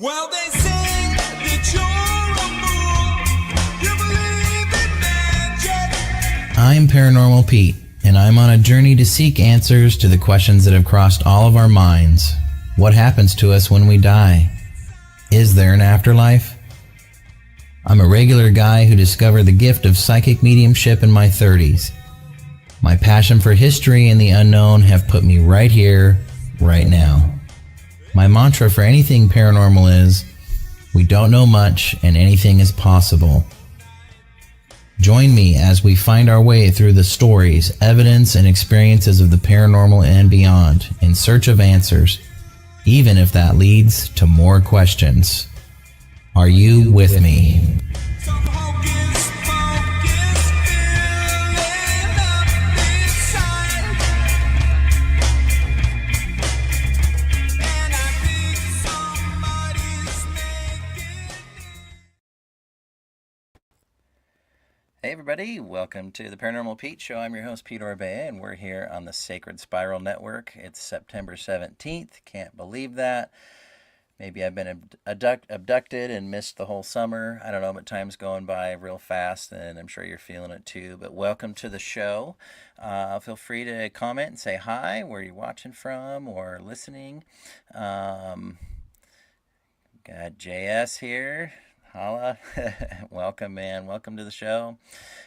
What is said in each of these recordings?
Well, they say that you're a fool. You believe in magic. I'm Paranormal Pete, and I'm on a journey to seek answers to the questions that have crossed all of our minds. What happens to us when we die? Is there an afterlife? I'm a regular guy who discovered the gift of psychic mediumship in my 30s. My passion for history and the unknown have put me right here, right now. My mantra for anything paranormal is, we don't know much and anything is possible. Join me as we find our way through the stories, evidence, and experiences of the paranormal and beyond in search of answers, even if that leads to more questions. Are you with me? Some hocus pocus filling up inside. And I think somebody's making. Hey everybody, welcome to the Paranormal Pete Show. I'm your host Pete Orbea, and we're here on the Sacred Spiral Network. It's September 17th, can't believe that. Maybe I've been abducted and missed the whole summer. I don't know, but time's going by real fast, and I'm sure you're feeling it too. But welcome to the show. Feel free to comment and say hi, where you're watching from or listening. Got JS here. Holla. Welcome, man. Welcome to the show.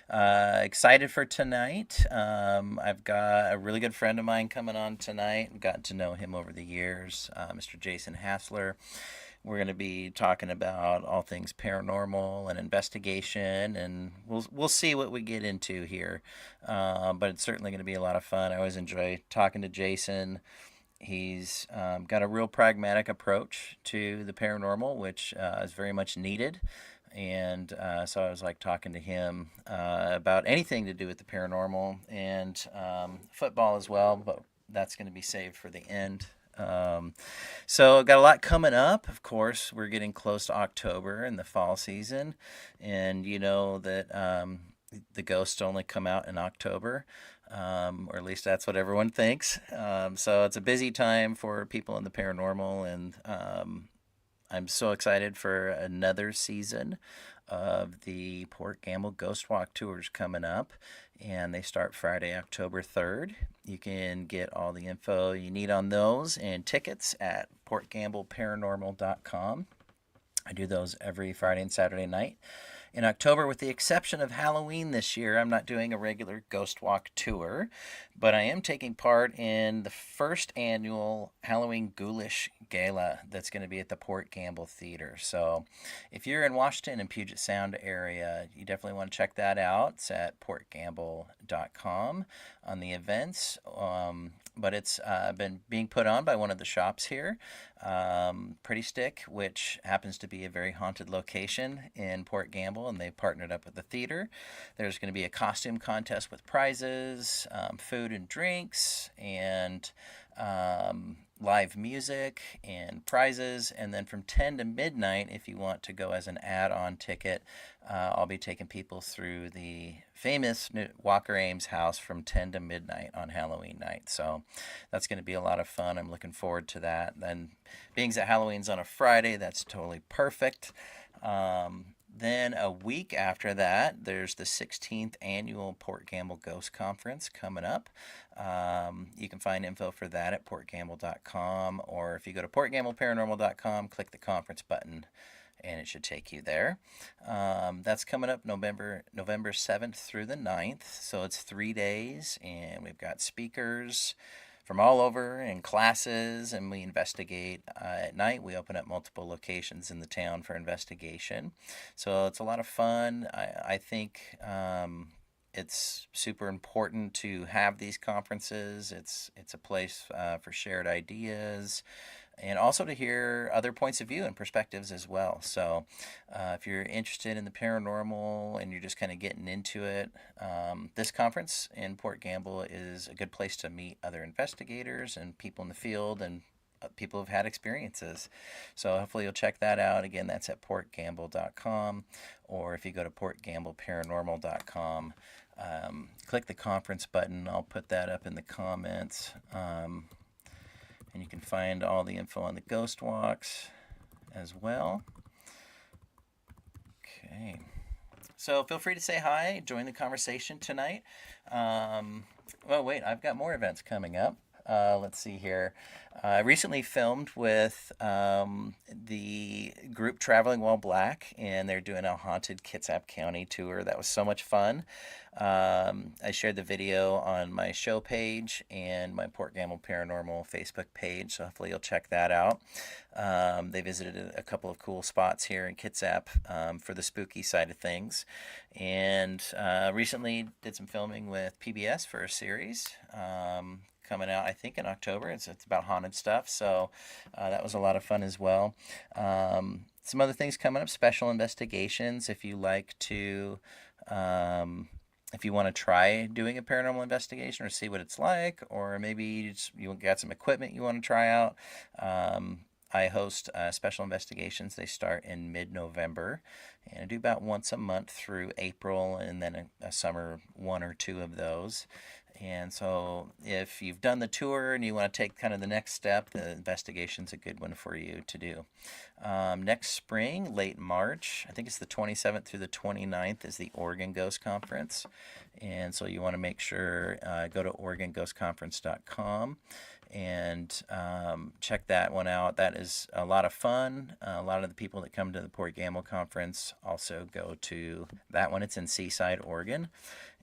Excited for tonight. I've got a really good friend of mine coming on tonight. I've gotten to know him over the years, Mr. Jason Hassler. We're going to be talking about all things paranormal and investigation, and we'll see what we get into here. But it's certainly going to be a lot of fun. I always enjoy talking to Jason. He's got a real pragmatic approach to the paranormal, which is very much needed. And so I was like talking to him about anything to do with the paranormal and football as well, but that's going to be saved for the end. So got a lot coming up. Of course, we're getting close to October and the fall season. And you know that the ghosts only come out in October. Or at least that's what everyone thinks. So it's a busy time for people in the paranormal, and I'm so excited for another season of the Port Gamble Ghost Walk Tours coming up, and they start Friday, October 3rd. You can get all the info you need on those and tickets at portgambleparanormal.com. I do those every Friday and Saturday night. In October, with the exception of Halloween this year, I'm not doing a regular Ghost Walk tour, but I am taking part in the first annual Halloween Ghoulish Gala that's going to be at the Port Gamble Theater. So if you're in Washington and Puget Sound area, you definitely want to check that out. It's at portgamble.com on the events. But it's been being put on by one of the shops here, Pretty Stick, which happens to be a very haunted location in Port Gamble, and they've partnered up with the theater. There's going to be a costume contest with prizes, food and drinks, and live music and prizes. And then from 10 to midnight, if you want to go as an add-on ticket, I'll be taking people through the famous Walker Ames house from 10 to midnight on Halloween night. So that's going to be a lot of fun. I'm looking forward to that. Then being that Halloween's on a Friday, that's totally perfect. Then a week after that, there's the 16th annual Port Gamble Ghost Conference coming up. You can find info for that at portgamble.com, or if you go to portgambleparanormal.com, click the conference button, and it should take you there. That's coming up November 7th through the 9th, so it's 3 days, and we've got speakers from all over and classes, and we investigate at night. We open up multiple locations in the town for investigation, so it's a lot of fun. I think it's super important to have these conferences. It's a place for shared ideas, and also to hear other points of view and perspectives as well. So if you're interested in the paranormal and you're just kind of getting into it, this conference in Port Gamble is a good place to meet other investigators and people in the field and people who've had experiences. So hopefully you'll check that out. Again, that's at portgamble.com, or if you go to portgambleparanormal.com, click the conference button. I'll put that up in the comments. And you can find all the info on the ghost walks as well. Okay. So feel free to say hi, join the conversation tonight. Well, wait, I've got more events coming up. Let's see here. I recently filmed with the group Traveling While Black, and they're doing a haunted Kitsap County tour. That was so much fun. I shared the video on my show page and my Port Gamble Paranormal Facebook page, so hopefully you'll check that out. They visited a couple of cool spots here in Kitsap for the spooky side of things, and recently did some filming with PBS for a series. Coming out, I think, in October. It's about haunted stuff, so that was a lot of fun as well. Some other things coming up: special investigations. If you like to, if you want to try doing a paranormal investigation or see what it's like, or maybe you got some equipment you want to try out. I host special investigations. They start in mid-November, and I do about once a month through April, and then a summer one or two of those. And so if you've done the tour and you want to take kind of the next step, the investigation's a good one for you to do. Next spring, late March, I think it's the 27th through the 29th, is the Oregon Ghost Conference. And so you want to make sure, go to OregonGhostConference.com and check that one out. That is a lot of fun. A lot of the people that come to the Port Gamble Conference also go to that one. It's in Seaside, Oregon.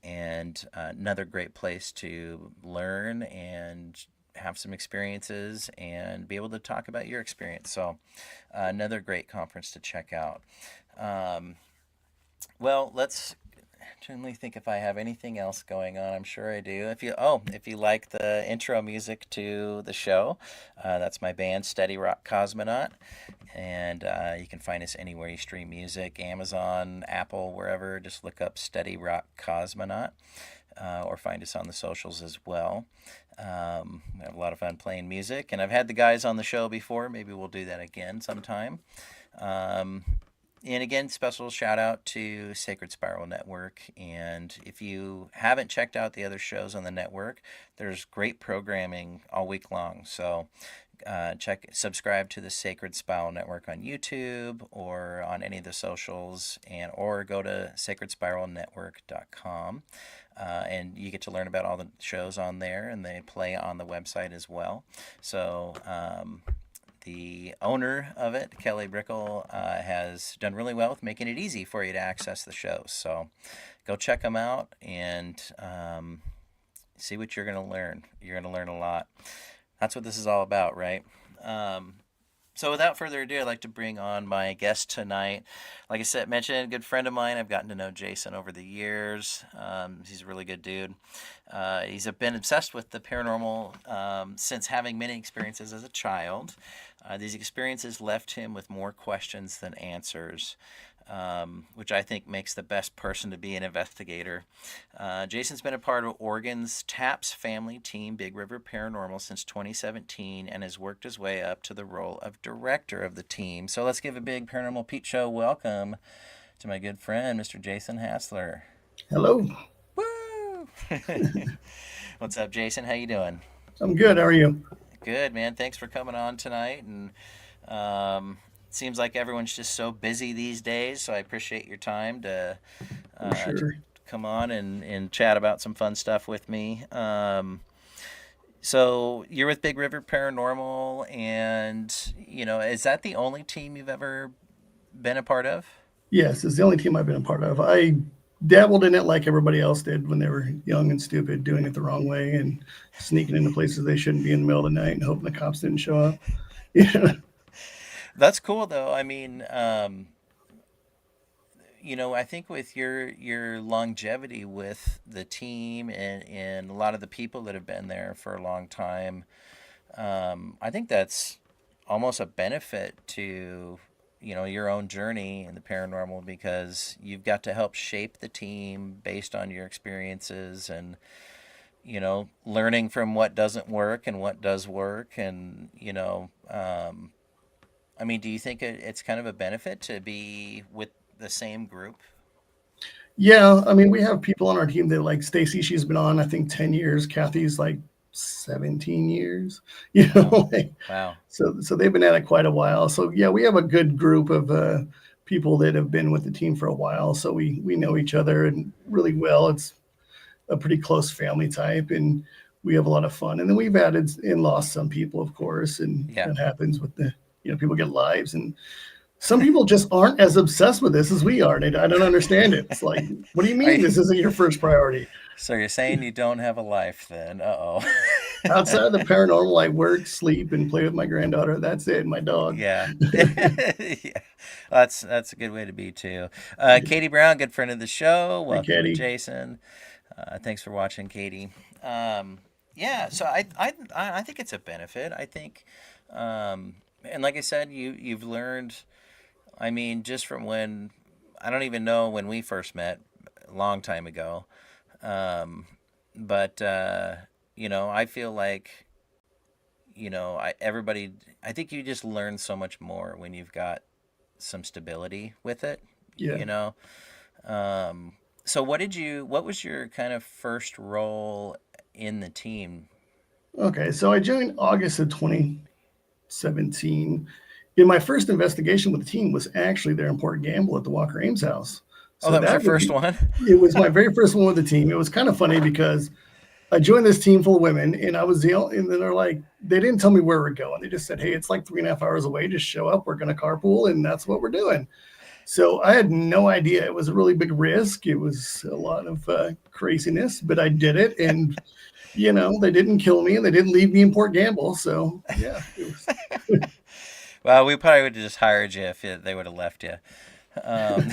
And another great place to learn and have some experiences and be able to talk about your experience. So another great conference to check out. Well, let's generally think if I have anything else going on. I'm sure I do. If you like the intro music to the show, that's my band Steady Rock Cosmonaut, and you can find us anywhere you stream music, Amazon, Apple, wherever. Just look up Steady Rock Cosmonaut, or find us on the socials as well. We have a lot of fun playing music, and I've had the guys on the show before. Maybe we'll do that again sometime. And again, special shout out to Sacred Spiral Network. And if you haven't checked out the other shows on the network, there's great programming all week long. So subscribe to the Sacred Spiral Network on YouTube or on any of the socials, or go to sacredspiralnetwork.com. And you get to learn about all the shows on there, and they play on the website as well. So the owner of it, Kelly Brickle, has done really well with making it easy for you to access the shows. So go check them out and see what you're going to learn. You're going to learn a lot. That's what this is all about, right? So without further ado, I'd like to bring on my guest tonight. Like I said, mentioned, a good friend of mine. I've gotten to know Jason over the years. He's a really good dude. He's been obsessed with the paranormal since having many experiences as a child. These experiences left him with more questions than answers, which I think makes the best person to be an investigator. Jason's been a part of Oregon's TAPS family team, Big River Paranormal, since 2017, and has worked his way up to the role of director of the team. So let's give a big Paranormal Pete Show welcome to my good friend, Mr. Jason Hassler. Hello. Woo! What's up, Jason? How you doing? I'm good. How are you? Good, man. Thanks for coming on tonight. And seems like everyone's just so busy these days, so I appreciate your time to Sure. come on and chat about some fun stuff with me. So you're with Big River Paranormal, and is that the only team you've ever been a part of? Yes, it's the only team I've been a part of. I dabbled in it like everybody else did when they were young and stupid, doing it the wrong way and sneaking into places they shouldn't be in the middle of the night and hoping the cops didn't show up. Yeah. That's cool, though. I mean, I think with your longevity with the team and a lot of the people that have been there for a long time, I think that's almost a benefit to your own journey in the paranormal, because you've got to help shape the team based on your experiences and learning from what doesn't work and what does work. And I mean, do you think it's kind of a benefit to be with the same group? Yeah. I mean, we have people on our team that, like Stacy, she's been on, I think, 10 years. Kathy's like 17 years. You know, like, Wow. so they've been at it quite a while. So yeah, we have a good group of people that have been with the team for a while. So we know each other and really well. It's a pretty close family type, and we have a lot of fun. And then we've added and lost some people, of course, and Yeah. that happens with the people get lives, and some people just aren't as obsessed with this as we are. And I don't understand it. It's like, what do you mean this isn't your first priority? So you're saying you don't have a life then? Uh-oh. Outside of the paranormal, I work, sleep, and play with my granddaughter. That's it. My dog. Yeah. Yeah. That's a good way to be too. Katie Brown, good friend of the show. Hey, Welcome to Katie. Jason. Thanks for watching, Katie. Yeah, so I think it's a benefit. I think, and like I said, you've learned. I mean, just from when I don't even know when we first met, a long time ago. But I feel like everybody. I think you just learn so much more when you've got some stability with it. Yeah. You know. So what was your kind of first role in the team? Okay. So I joined August of 2017. In my first investigation with the team was actually their in Port Gamble at the Walker Ames house. Oh, So that was your that would first be, one? it was my very first one with the team. It was kind of funny because I joined this team full of women, and I was the only, and then they're like, they didn't tell me where we're going. They just said, hey, it's like 3.5 hours away. Just show up. We're going to carpool, and that's what we're doing. So I had no idea. It was a really big risk. It was a lot of craziness, but I did it. And, they didn't kill me, and they didn't leave me in Port Gamble. So, yeah, it was. Well, we probably would have just hired you if they would have left you, um,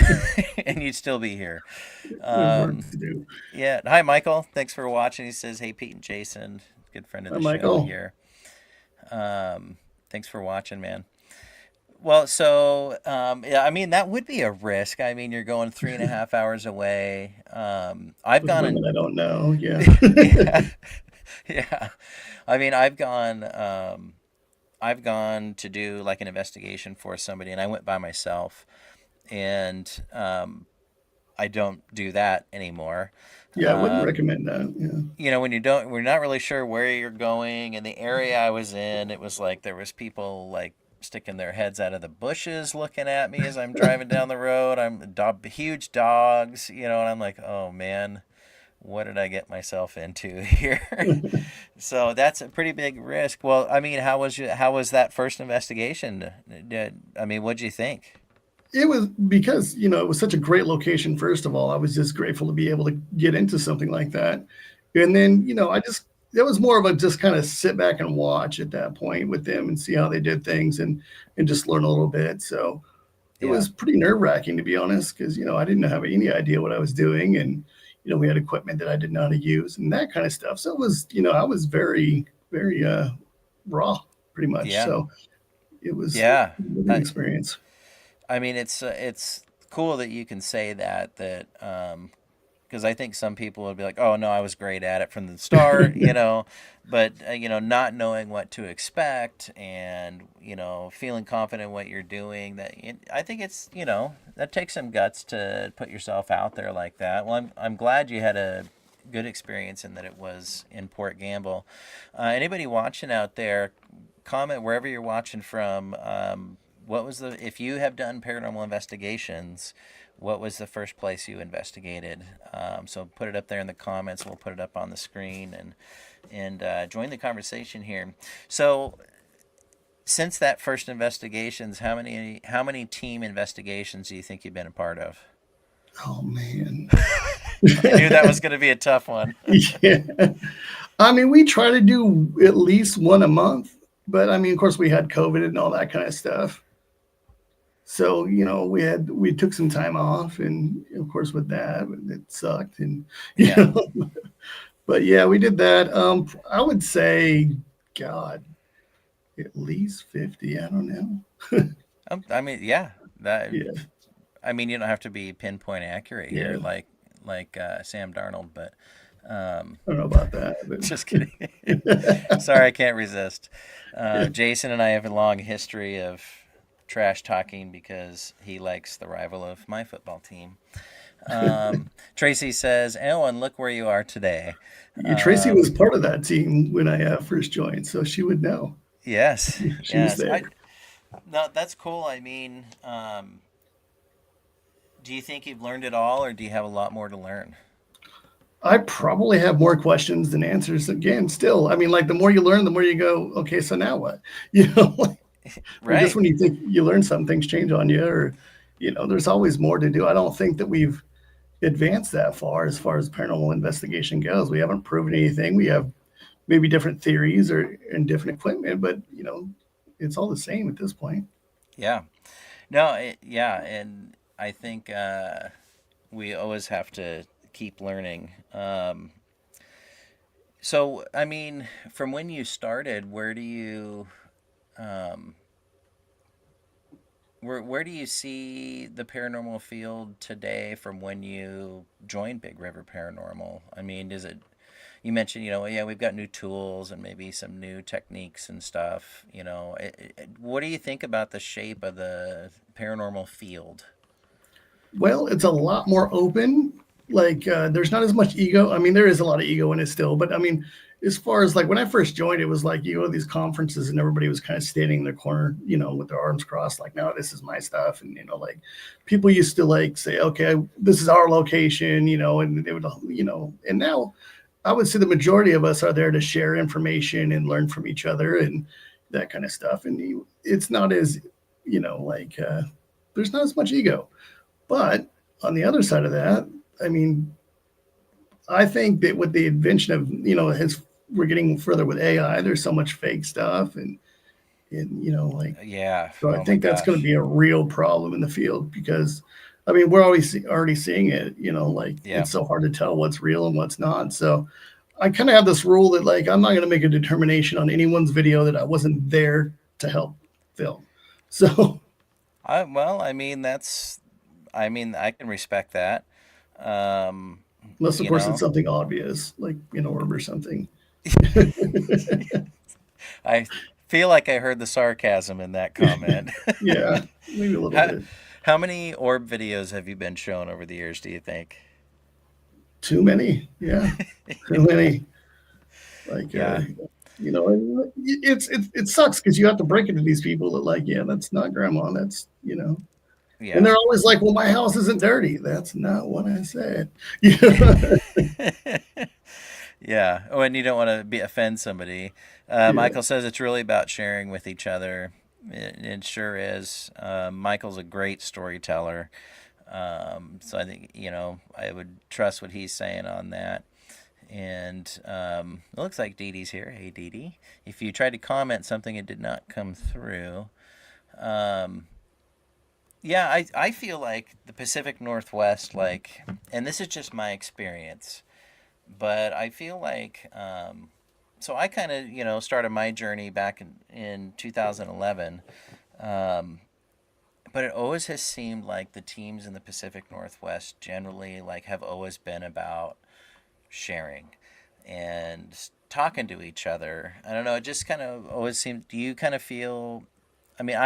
and you'd still be here. There's work Um, to do. yeah. Hi, Michael. Thanks for watching. He says, "Hey, Pete and Jason, good friend of Hi, the show Michael. here. Thanks for watching, man." Well, so yeah, I mean that would be a risk. I mean, you're going 3.5 hours away. I've With gone women and I don't know. Yeah. yeah, yeah. I mean, I've gone to do like an investigation for somebody, and I went by myself, and I don't do that anymore. Yeah, I wouldn't recommend that. Yeah. When we're not really sure where you're going. In the area I was in, it was like there was people like sticking their heads out of the bushes looking at me as I'm driving down the road. Huge dogs, and I'm like, oh man, what did I get myself into here? So that's a pretty big risk. Well, I mean, how was that first investigation? What'd you think? It was because, it was such a great location. First of all, I was just grateful to be able to get into something like that. And then, it was more of a just kind of sit back and watch at that point with them and see how they did things and just learn a little bit. So it Yeah. was pretty nerve wracking, to be honest, because, I didn't have any idea what I was doing. And, we had equipment that I didn't know how to use and that kind of stuff. So it was, I was very, very raw pretty much. Yeah. So it was Yeah. a learning experience. I mean, it's cool that you can say that because I think some people would be like, "Oh no, I was great at it from the start," but not knowing what to expect and feeling confident in what you're doing. I think it's that takes some guts to put yourself out there like that. Well, I'm glad you had a good experience and that it was in Port Gamble. Anybody watching out there, comment wherever you're watching from. If you have done paranormal investigations, what was the first place you investigated? So put it up there in the comments. We'll put it up on the screen and join the conversation here. So since that first investigations, how many team investigations do you think you've been a part of? Oh man. I knew that was going to be a tough one. Yeah. I mean, we try to do at least one a month, but I mean, of course we had COVID and all that kind of stuff. So, we took some time off and of course with that, it sucked and, Yeah. but yeah, we did that. I would say, God, at least 50. I don't know. I mean, yeah. Yeah. I mean, you don't have to be pinpoint accurate here, Yeah. like Sam Darnold, but I don't know about that, but just kidding. Sorry, I can't resist. Jason and I have a long history of trash talking because he likes the rival of my football team. Tracy says, "Oh, and look where you are today." Tracy was Um, part of that team when I first joined, so she would know. yes, She was yes. there. No, that's cool. I mean, do you think you've learned it all, or do you have a lot more to learn? I probably have more questions than answers. Again, still, I mean, like the more you learn, the more you go, okay, so now what? You know, or just Right. when you think you learn something, things change on you, or there's always more to do. I don't think that we've advanced that far as paranormal investigation goes. We haven't proven anything. We have maybe different theories or and different equipment, but it's all the same at this point. Yeah. No. Yeah, and I think we always have to keep learning. So, I mean, from when you started, um, where do you see the paranormal field today from when you joined Big River Paranormal? I mean, is it you mentioned, yeah, we've got new tools and maybe some new techniques and stuff. What do you think about the shape of the paranormal field? Well, it's a lot more open. Like, there's not as much ego. I mean, there is a lot of ego in it still, but I mean, as far as like when I first joined, it was like you go to these conferences and everybody was kind of standing in their corner, with their arms crossed, like, no, this is my stuff. And, like people used to like say, okay, this is our location, and they would, and now I would say the majority of us are there to share information and learn from each other and that kind of stuff. And it's not as, like, there's not as much ego. But on the other side of that, I mean, I think that with the invention of, as we're getting further with AI, there's so much fake stuff and like, Yeah. so I Oh my think that's going to gosh. be a real problem in the field because I mean, we're always already seeing it, like Yeah. it's so hard to tell what's real and what's not. So I kind of have this rule that like I'm not going to make a determination on anyone's video that I wasn't there to help film. So Well, I mean, I mean, I can respect that. Um, unless of you course it's know, something obvious like an orb or something. I feel like I heard the sarcasm in that comment. Yeah, maybe a little how, bit. how many orb videos have you been shown over the years, do you think? Too many. Yeah, too many. Like, Yeah. and it sucks because you have to break it to these people that like, yeah, that's not grandma. That's. And Yeah. they're always like, well, my house isn't dirty. That's not what I said. Yeah, Yeah. Oh, and you don't want to offend somebody. yeah, Michael says it's really about sharing with each other. It sure is. Michael's a great storyteller. So I think, I would trust what he's saying on that. And it looks like Dee Dee's here. Hey, Dee Dee. If you tried to comment something, it did not come through. Um, yeah, I feel like the Pacific Northwest, like, and this is just my experience, but I feel like, so I kind of, started my journey back in 2011. Um, but it always has seemed like the teams in the Pacific Northwest generally like have always been about sharing and talking to each other. I don't know. It just kind of always seemed. Do you kind of feel? I mean,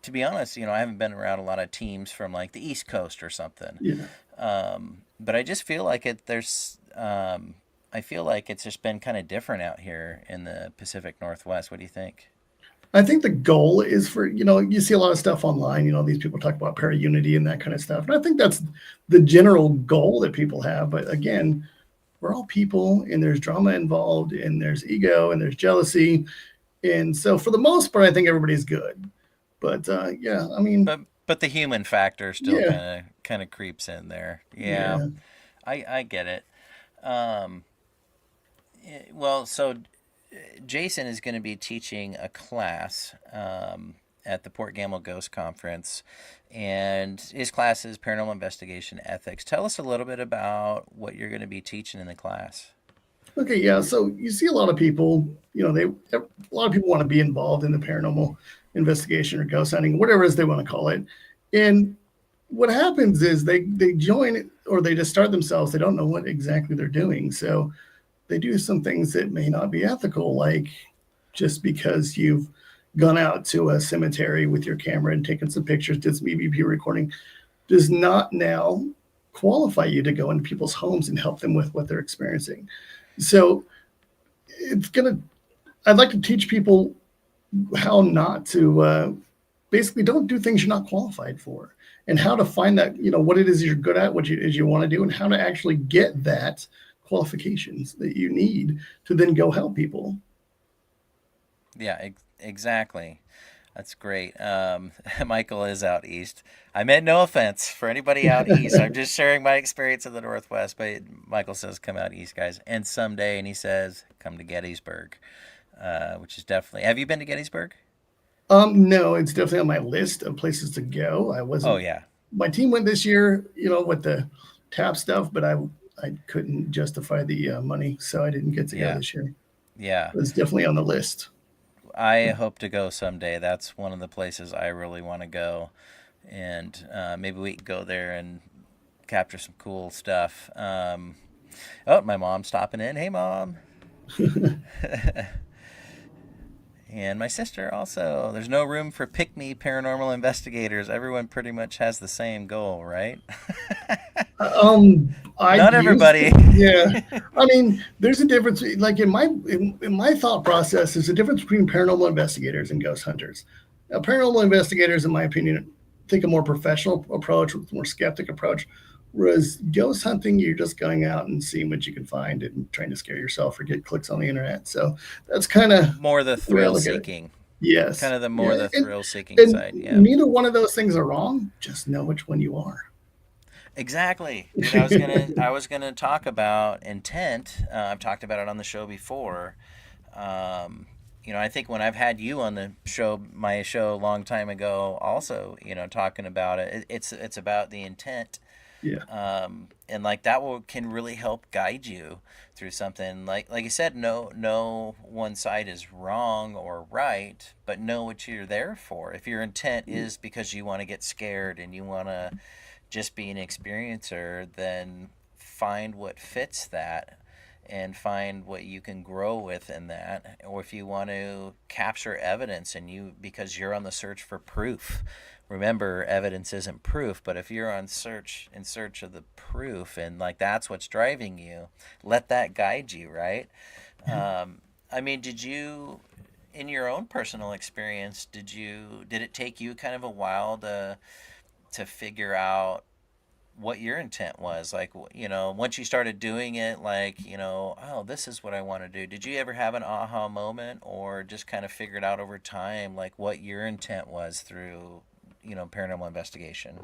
to be honest, I haven't been around a lot of teams from like the East Coast or something. yeah. But I just feel like it. I feel like it's just been kind of different out here in the Pacific Northwest. What do you think? I think the goal is for, you see a lot of stuff online, these people talk about para unity and that kind of stuff. And I think that's the general goal that people have. But again, we're all people and there's drama involved and there's ego and there's jealousy. And so for the most part, I think everybody's good. But yeah, I mean, But the human factor still yeah, kind of creeps in there. Yeah, yeah. I get it. Um, well, so Jason is going to be teaching a class at the Port Gamble Ghost Conference, and his class is Paranormal Investigation Ethics. Tell us a little bit about what you're going to be teaching in the class. Okay, yeah. So you see a lot of people, a lot of people want to be involved in the paranormal investigation or ghost hunting, whatever it is they want to call it. And what happens is they join or they just start themselves. They don't know what exactly they're doing. So they do some things that may not be ethical, like just because you've gone out to a cemetery with your camera and taken some pictures, did some EVP recording, does not now qualify you to go into people's homes and help them with what they're experiencing. So it's gonna. I'd like to teach people how not to basically don't do things you're not qualified for, and how to find that, what it is you're good at, what you is you want to do, and how to actually get that qualifications that you need to then go help people. Yeah, exactly. That's great. Michael is out east. I meant no offense for anybody out east. I'm just sharing my experience in the Northwest. But Michael says, come out east, guys. And someday, and he says, come to Gettysburg, which is definitely. Have you been to Gettysburg? No, it's definitely on my list of places to go. I Oh, wasn't. yeah. My team went this year, with the tap stuff, but I couldn't justify the money, so I didn't get to go Yeah. this year. Yeah. But it's definitely on the list. I hope to go someday. That's one of the places I really want to go. And maybe we can go there and capture some cool stuff. Oh, my mom's stopping in. Hey, Mom. And my sister also. There's no room for pick me paranormal investigators. Everyone pretty much has the same goal, right? I Not used everybody. to, yeah. I mean, there's a difference. Like in my thought process, there's a difference between paranormal investigators and ghost hunters. Now, paranormal investigators, in my opinion, take a more professional approach, with a more skeptic approach. Whereas ghost hunting, you're just going out and seeing what you can find and trying to scare yourself or get clicks on the internet. So that's kind of More the the way I thrill look at it. seeking. Kind Yes. of the more Yeah. the thrill seeking And side. Yeah. neither one of those things are wrong. Just know which one you are. Exactly, dude. I was gonna talk about intent. I've talked about it on the show before. I think when I've had you on the show, my show a long time ago, also, talking about it, it's about the intent, Yeah. and like that can really help guide you through something. Like you said, no one side is wrong or right, but know what you're there for. If your intent is because you want to get scared and you want to just be an experiencer, then find what fits that and find what you can grow with in that. Or if you want to capture evidence and because you're on the search for proof. Remember, evidence isn't proof, but if you're in search of the proof and like that's what's driving you, let that guide you, right? I mean, did you, in your own personal experience, did it take you kind of a while to figure out what your intent was, like, once you started doing it, like, oh, this is what I want to do? Did you ever have an aha moment, or just kind of figured out over time like what your intent was through paranormal investigation?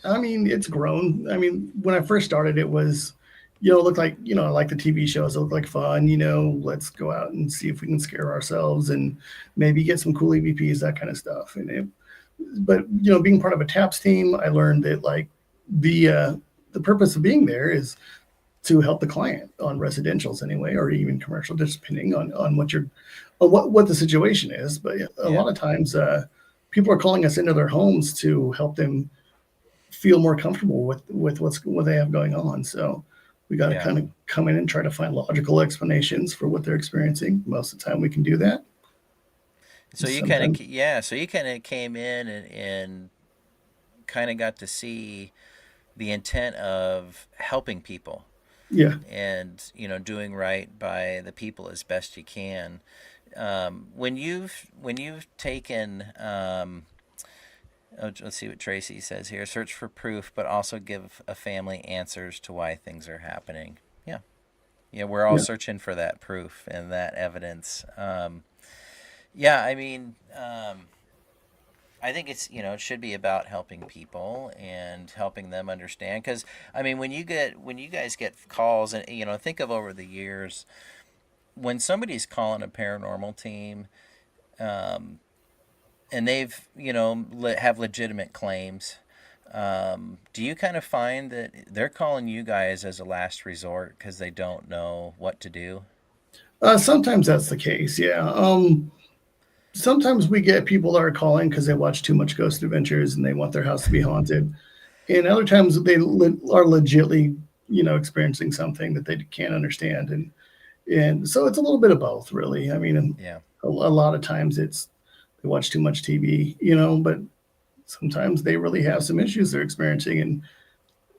I mean, it's grown. I mean, when I first started, it was, it looked like, like the TV shows, it looked like fun, let's go out and see if we can scare ourselves and maybe get some cool EVPs, that kind of stuff. But, being part of a TAPS team, I learned that like the purpose of being there is to help the client on residentials anyway, or even commercial, just depending on what the situation is. But a Yeah. lot of times, people are calling us into their homes to help them feel more comfortable with what they have going on. So we got to Yeah. kind of come in and try to find logical explanations for what they're experiencing. Most of the time, we can do that. So you kind Sometimes, of, yeah, so you kind of came in and kind of got to see the intent of helping people yeah, and doing right by the people as best you can. When you've taken, let's see what Tracy says here: search for proof, but also give a family answers to why things are happening. Yeah, yeah, we're all yeah. searching for that proof and that evidence. Yeah, I mean, I think it should be about helping people and helping them understand. Because I mean, when you guys get calls, and think of over the years when somebody's calling a paranormal team, um, and they've have legitimate claims. Do you kind of find that they're calling you guys as a last resort because they don't know what to do? Sometimes that's the case. Yeah. Sometimes we get people that are calling because they watch too much Ghost Adventures and they want their house to be haunted. And other times they are legitly, experiencing something that they can't understand. And so it's a little bit of both, really. I mean, Yeah. a lot of times it's they watch too much TV, but sometimes they really have some issues they're experiencing, and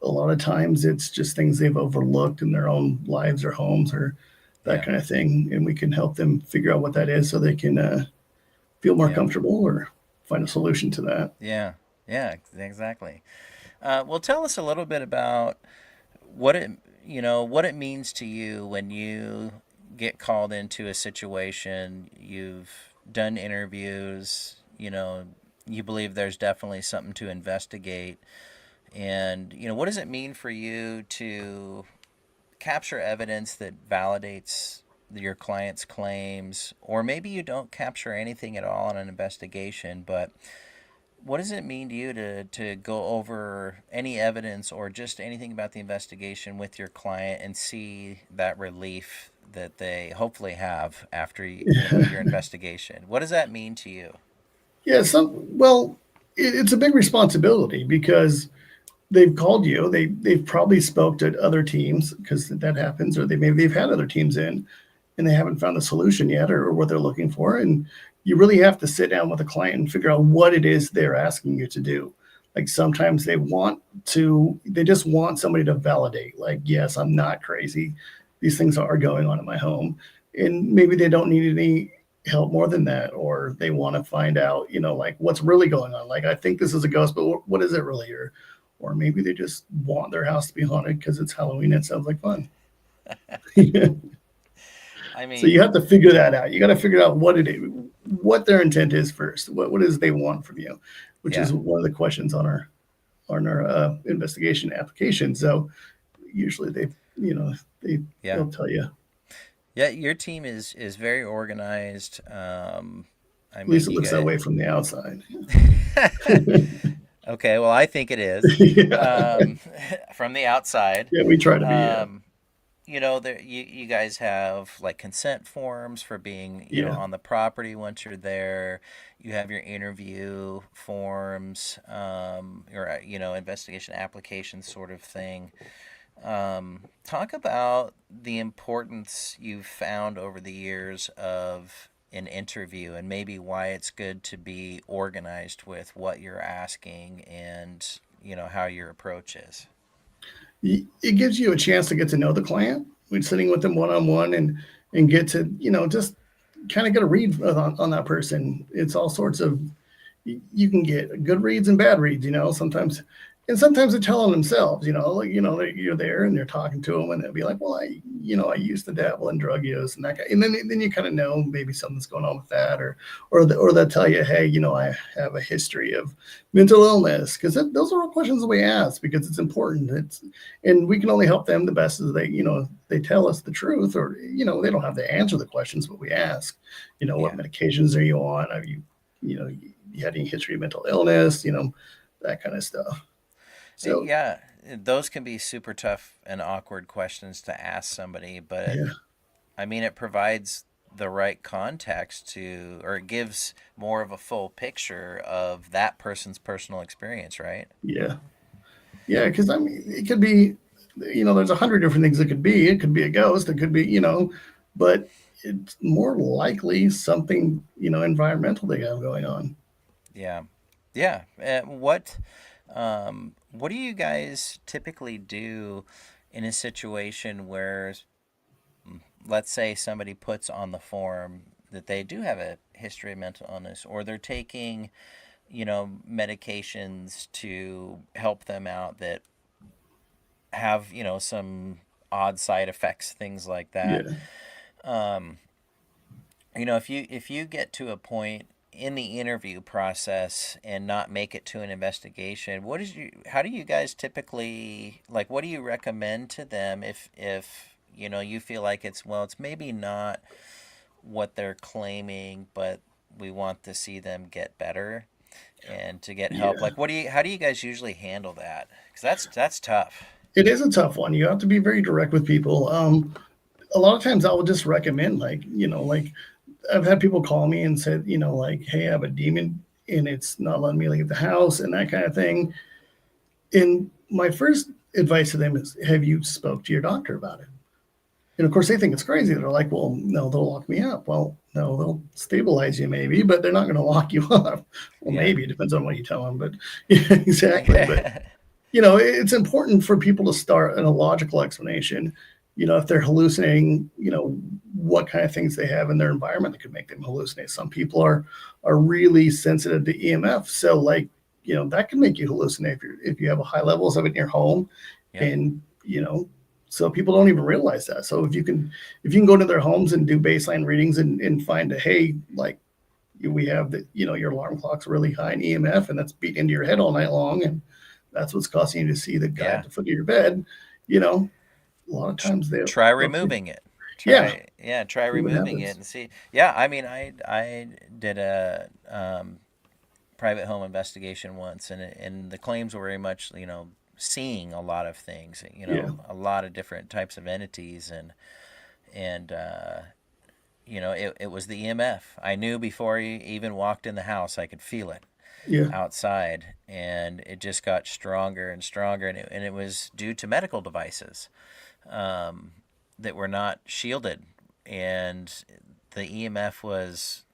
a lot of times it's just things they've overlooked in their own lives or homes or that Yeah. kind of thing. And we can help them figure out what that is so they can feel more Yeah. comfortable or find a solution to that. Yeah. Yeah. Exactly. Well, tell us a little bit about what it what it means to you when you get called into a situation. You've done interviews. You believe there's definitely something to investigate. And what does it mean for you to capture evidence that validates your client's claims, or maybe you don't capture anything at all in an investigation, but what does it mean to you to go over any evidence or just anything about the investigation with your client and see that relief that they hopefully have after your investigation? What does that mean to you? Yeah, well, it's a big responsibility because they've called you. They've probably spoke to other teams because that happens, or maybe they've had other teams in, and they haven't found the solution yet or what they're looking for. And you really have to sit down with a client and figure out what it is they're asking you to do. Like sometimes they just want somebody to validate, like, yes, I'm not crazy. These things are going on in my home. And maybe they don't need any help more than that, or they want to find out, like what's really going on. Like, I think this is a ghost, but what is it really? Or maybe they just want their house to be haunted because it's Halloween. It sounds like fun. I So you mean, have to figure that out. You got to figure out what their intent is first. What is they want from you, which yeah, is one of the questions on our investigation application. So usually they yeah, they'll tell you. yeah. Your team is very organized. I At least mean, it you looks that guys. way from the outside. Okay, well, I think it is Yeah, from the outside. yeah, we try to be. Um, there you guys have like consent forms for being Yeah, on the property once you're there. You have your interview forms, or investigation application sort of thing. Talk about the importance you've found over the years of an interview and maybe why it's good to be organized with what you're asking and how your approach is. it gives you a chance to get to know the client. We're sitting with them one on one and get to just kind of get a read on that person. It's all sorts of you can get good reads and bad reads, sometimes. And sometimes they tell them themselves, like, you're there and they're talking to them and they'll be like, well, I used to dabble in drug use and that, and then you kind of know maybe something's going on with that, or they'll tell you, hey, I have a history of mental illness, because those are all questions that we ask because it's important. And we can only help them the best as they tell us the truth, or they don't have to answer the questions, but we ask, what Yeah. medications are you on? Have you had any history of mental illness, that kind of stuff. So Yeah, those can be super tough and awkward questions to ask somebody, but yeah, I mean, it provides the right context to, or it gives more of a full picture of that person's personal experience, right? yeah, yeah. Because I mean, it could be, there's 100 different things it could be. It could be a ghost. It could be, but it's more likely something, environmental they have going on. Yeah. Yeah. What do you guys typically do in a situation where, let's say, somebody puts on the form that they do have a history of mental illness, or they're taking, medications to help them out that have, some odd side effects, things like that. Yeah, Um, if you get to a point in the interview process and not make it to an investigation, how do you guys typically, like, what do you recommend to them if you feel like it's maybe not what they're claiming, but we want to see them get better and to get help? yeah. Like, how do you guys usually handle that? Because that's tough. It is a tough one. You have to be very direct with people. A lot of times I will just recommend, like, like I've had people call me and said, like, hey, I have a demon and it's not letting me leave the house and that kind of thing. And my first advice to them is, have you spoke to your doctor about it? And of course they think it's crazy. They're like, well, no, they'll lock me up. Well, no, they'll stabilize you maybe, but they're not going to lock you up. Well, Yeah. maybe it depends on what you tell them, but yeah, exactly. But it's important for people to start in a logical explanation. If they're hallucinating, what kind of things they have in their environment that could make them hallucinate. Some people are really sensitive to EMF, so like that can make you hallucinate if you have high levels of it in your home, Yep. and so people don't even realize that. So if you can go into their homes and do baseline readings and find a hey, like we have that your alarm clock's really high in EMF and that's beat into your head all night long, and that's what's causing you to see the guy Yeah. at the foot of your bed. You know, a lot of times Try they'll say, removing it. yeah, Try see what removing it happens. and see. Yeah, I mean, I did a private home investigation once, and the claims were very much, seeing a lot of things, Yeah, a lot of different types of entities, and it was the EMF. I knew before he even walked in the house, I could feel it yeah, outside, and it just got stronger and stronger, and it was due to medical devices um, that were not shielded, and the EMF was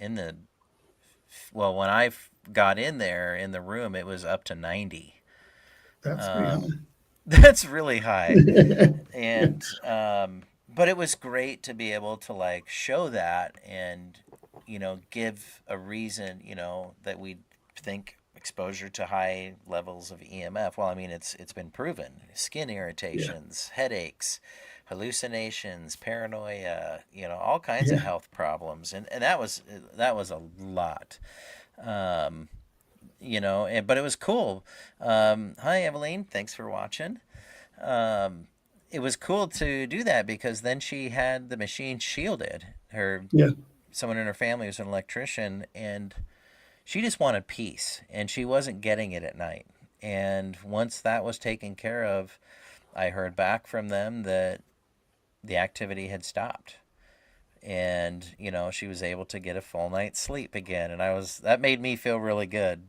in the well, when I got in there in the room, it was up to 90. that's pretty high. Um, that's really high, and but it was great to be able to like show that and give a reason that we think exposure to high levels of EMF. Well, I mean it's been proven: skin Yeah, irritations, headaches, hallucinations, paranoia, all kinds of yeah. health problems, and that was a lot. Um, but it was cool. Hi, Eveline. Thanks for watching. Um, it was cool to do that because then she had the machine shielded. Yeah. Someone in her family was an electrician, and she just wanted peace, and she wasn't getting it at night. And once that was taken care of, I heard back from them that the activity had stopped, and she was able to get a full night's sleep again, and that made me feel really good,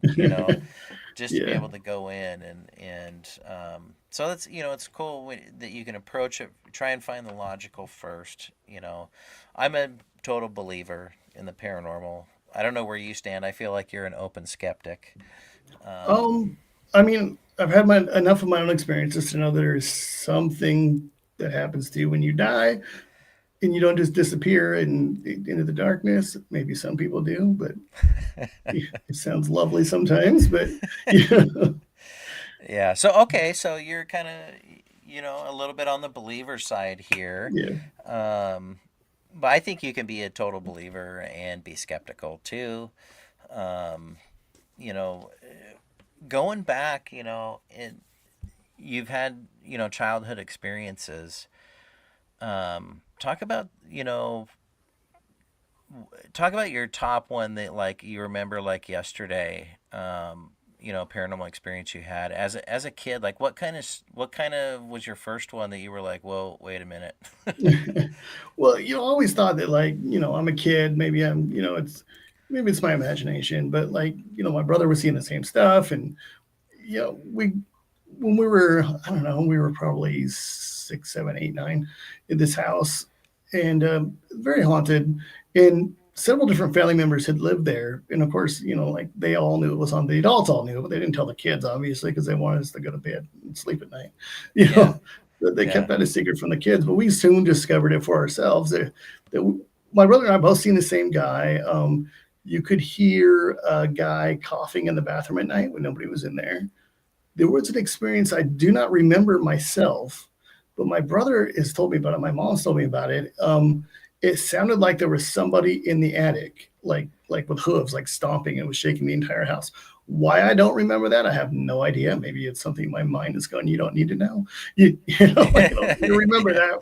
just to be Yeah. able to go in and so that's it's cool that you can approach it, try and find the logical first. I'm a total believer in the paranormal. I don't know where you stand. I feel like you're an open skeptic. um, Um, I mean, I've had enough of my own experiences to know that there's something that happens to you when you die, and you don't just disappear into the darkness. Maybe some people do, but it sounds lovely sometimes. But yeah, yeah, so okay, so you're kind of a little bit on the believer side here. yeah, um, but I think you can be a total believer and be skeptical too. um, you know Going back, you've had childhood experiences. Talk about your top one that like you remember like yesterday. Paranormal experience you had as a kid. Like what kind of was your first one that you were like, whoa, wait a minute. well, you always thought that, like, I'm a kid. Maybe maybe it's my imagination, but like, my brother was seeing the same stuff, and we when we were, I don't know, we were probably 6, 7, 8, 9 in this house, and very haunted. And several different family members had lived there, and of course, like they all knew it was on. The adults all knew, but they didn't tell the kids, obviously, because they wanted us to go to bed and sleep at night. You Yeah, know, they kept yeah, that a secret from the kids, but we soon discovered it for ourselves. That my brother and I both seen the same guy. You could hear a guy coughing in the bathroom at night when nobody was in there. There was an experience I do not remember myself, but my brother has told me about it. My mom's told me about it. It sounded like there was somebody in the attic, like with hooves, like stomping, and was shaking the entire house. Why I don't remember that, I have no idea. Maybe it's something my mind is going. You don't need to know. I don't need to remember yeah. that.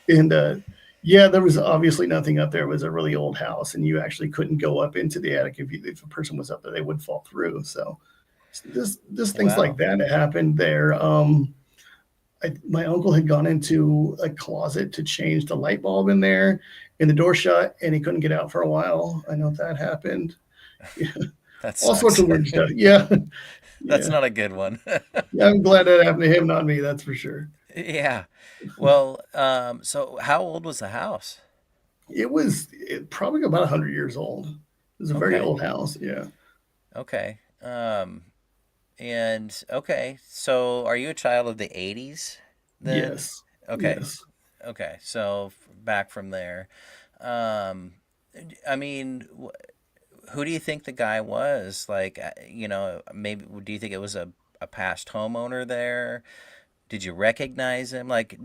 And yeah, there was obviously nothing up there. It was a really old house, and you actually couldn't go up into the attic. If a person was up there, they would fall through. So this things like Wow. that happened there. My uncle had gone into a closet to change the light bulb in there, and the door shut, and he couldn't get out for a while. I know that happened. Yeah, That all sorts sucks. of weird stuff. Yeah, That's yeah. not a good one. Yeah, I'm glad that happened to him, not me. That's for sure. Yeah. Well, so how old was the house? Probably about 100 years old. It was a very Okay. old house. Yeah, Okay. And okay, so are you a child of the 80s then? Yes. Okay. Yes. Okay. So back from there. Um I mean, who do you think the guy was? Like, maybe do you think it was a past homeowner there? Did you recognize him? Like,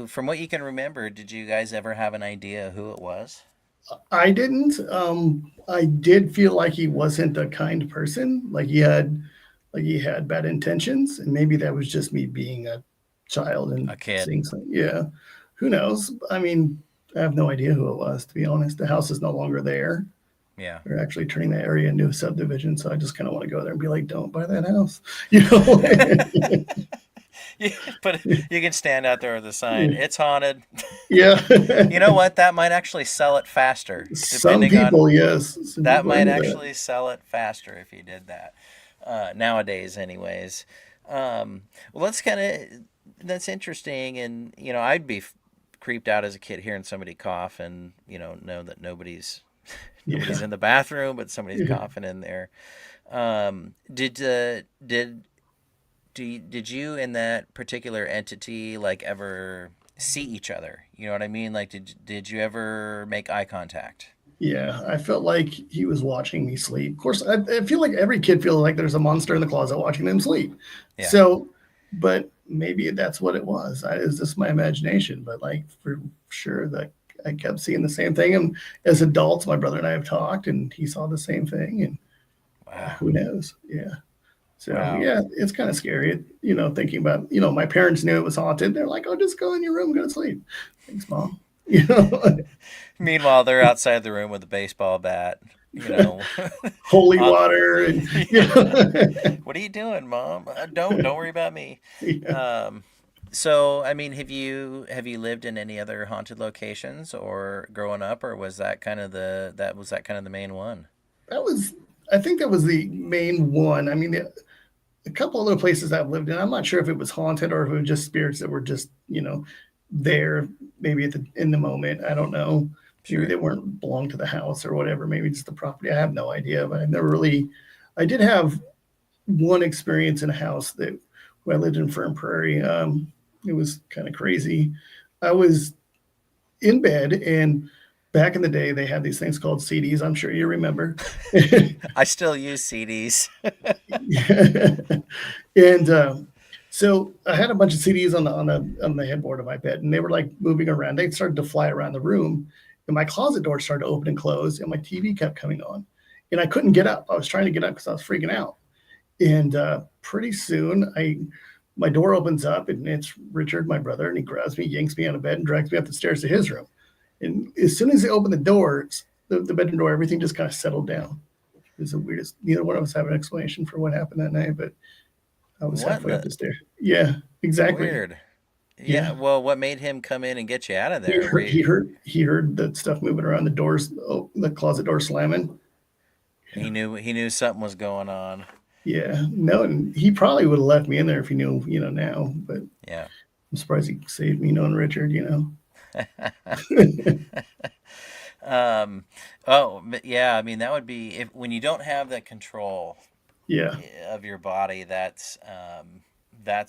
from what you can remember, did you guys ever have an idea who it was? I didn't. I did feel like he wasn't a kind person. Like he had bad intentions, and maybe that was just me being a child and A kid. seeing something. Yeah, who knows? I mean, I have no idea who it was. To be honest, the house is no longer there. Yeah. They're actually turning that area into a subdivision, so I just kind of want to go there and be like, "Don't buy that house," you know? You, but you can stand out there with a sign. It's haunted. Yeah. You know what? That might actually sell it faster, Some depending on people, yes, some that people are might into that. actually sell it faster if you did that. Nowadays, anyways. Well, that's interesting, and I'd be creeped out as a kid hearing somebody cough, and know that nobody's Yeah. in the bathroom, but somebody's Yeah. coughing in there. Did you and that particular entity like ever see each other? You know what I mean? Like, did you ever make eye contact? Yeah, I felt like he was watching me sleep. Of course, I feel like every kid feels like there's a monster in the closet watching them sleep. Yeah, So, but maybe that's what it was. It's just my imagination. But like for sure, that I kept seeing the same thing. And as adults, my brother and I have talked, and he saw the same thing. And wow, who knows? Yeah. So wow. yeah, it's kind of scary. Thinking about my parents knew it was haunted. They're like, "Oh, just go in your room, go to sleep." Thanks, mom. You know, Meanwhile, they're outside the room with a baseball bat. You know, holy on. water, and What are you doing, Mom? Don't worry about me. yeah. So, I mean, have you lived in any other haunted locations or growing up, or was that kind of the main one? That was, I think that was the main one. I mean, a couple other places I've lived in, I'm not sure if it was haunted or if it was just spirits that were just, there maybe in the moment. I don't know. Maybe they Sure. weren't belong to the house or whatever. Maybe just the property. I have no idea, but I've never really, I did have one experience in a house that when I lived in Fern Prairie. It was kind of crazy. I was in bed, and back in the day, they had these things called CDs. I'm sure you remember. I still use CDs. And so I had a bunch of CDs on the headboard of my bed, and they were like moving around. They started to fly around the room, and my closet door started to open and close, and my TV kept coming on, and I couldn't get up. I was trying to get up because I was freaking out. And pretty soon, I my door opens up, and it's Richard, my brother, and he grabs me, yanks me out of bed, and drags me up the stairs to his room. And as soon as he opened the doors, the bedroom door, everything just kind of settled down. It was the weirdest. Neither one of us have an explanation for what happened that night, but I was What in halfway up the the stairs. Yeah, exactly. weird? Yeah. Yeah. Well, what made him come in and get you out of He there? heard he heard he heard that stuff moving around the doors, the closet door slamming. He knew something was going on. Yeah. No, and he probably would have left me in there if he knew, now, but Yeah. I'm surprised he saved me knowing Richard. Oh, yeah. I mean, that would be if when you don't have the control Yeah. of your body. That's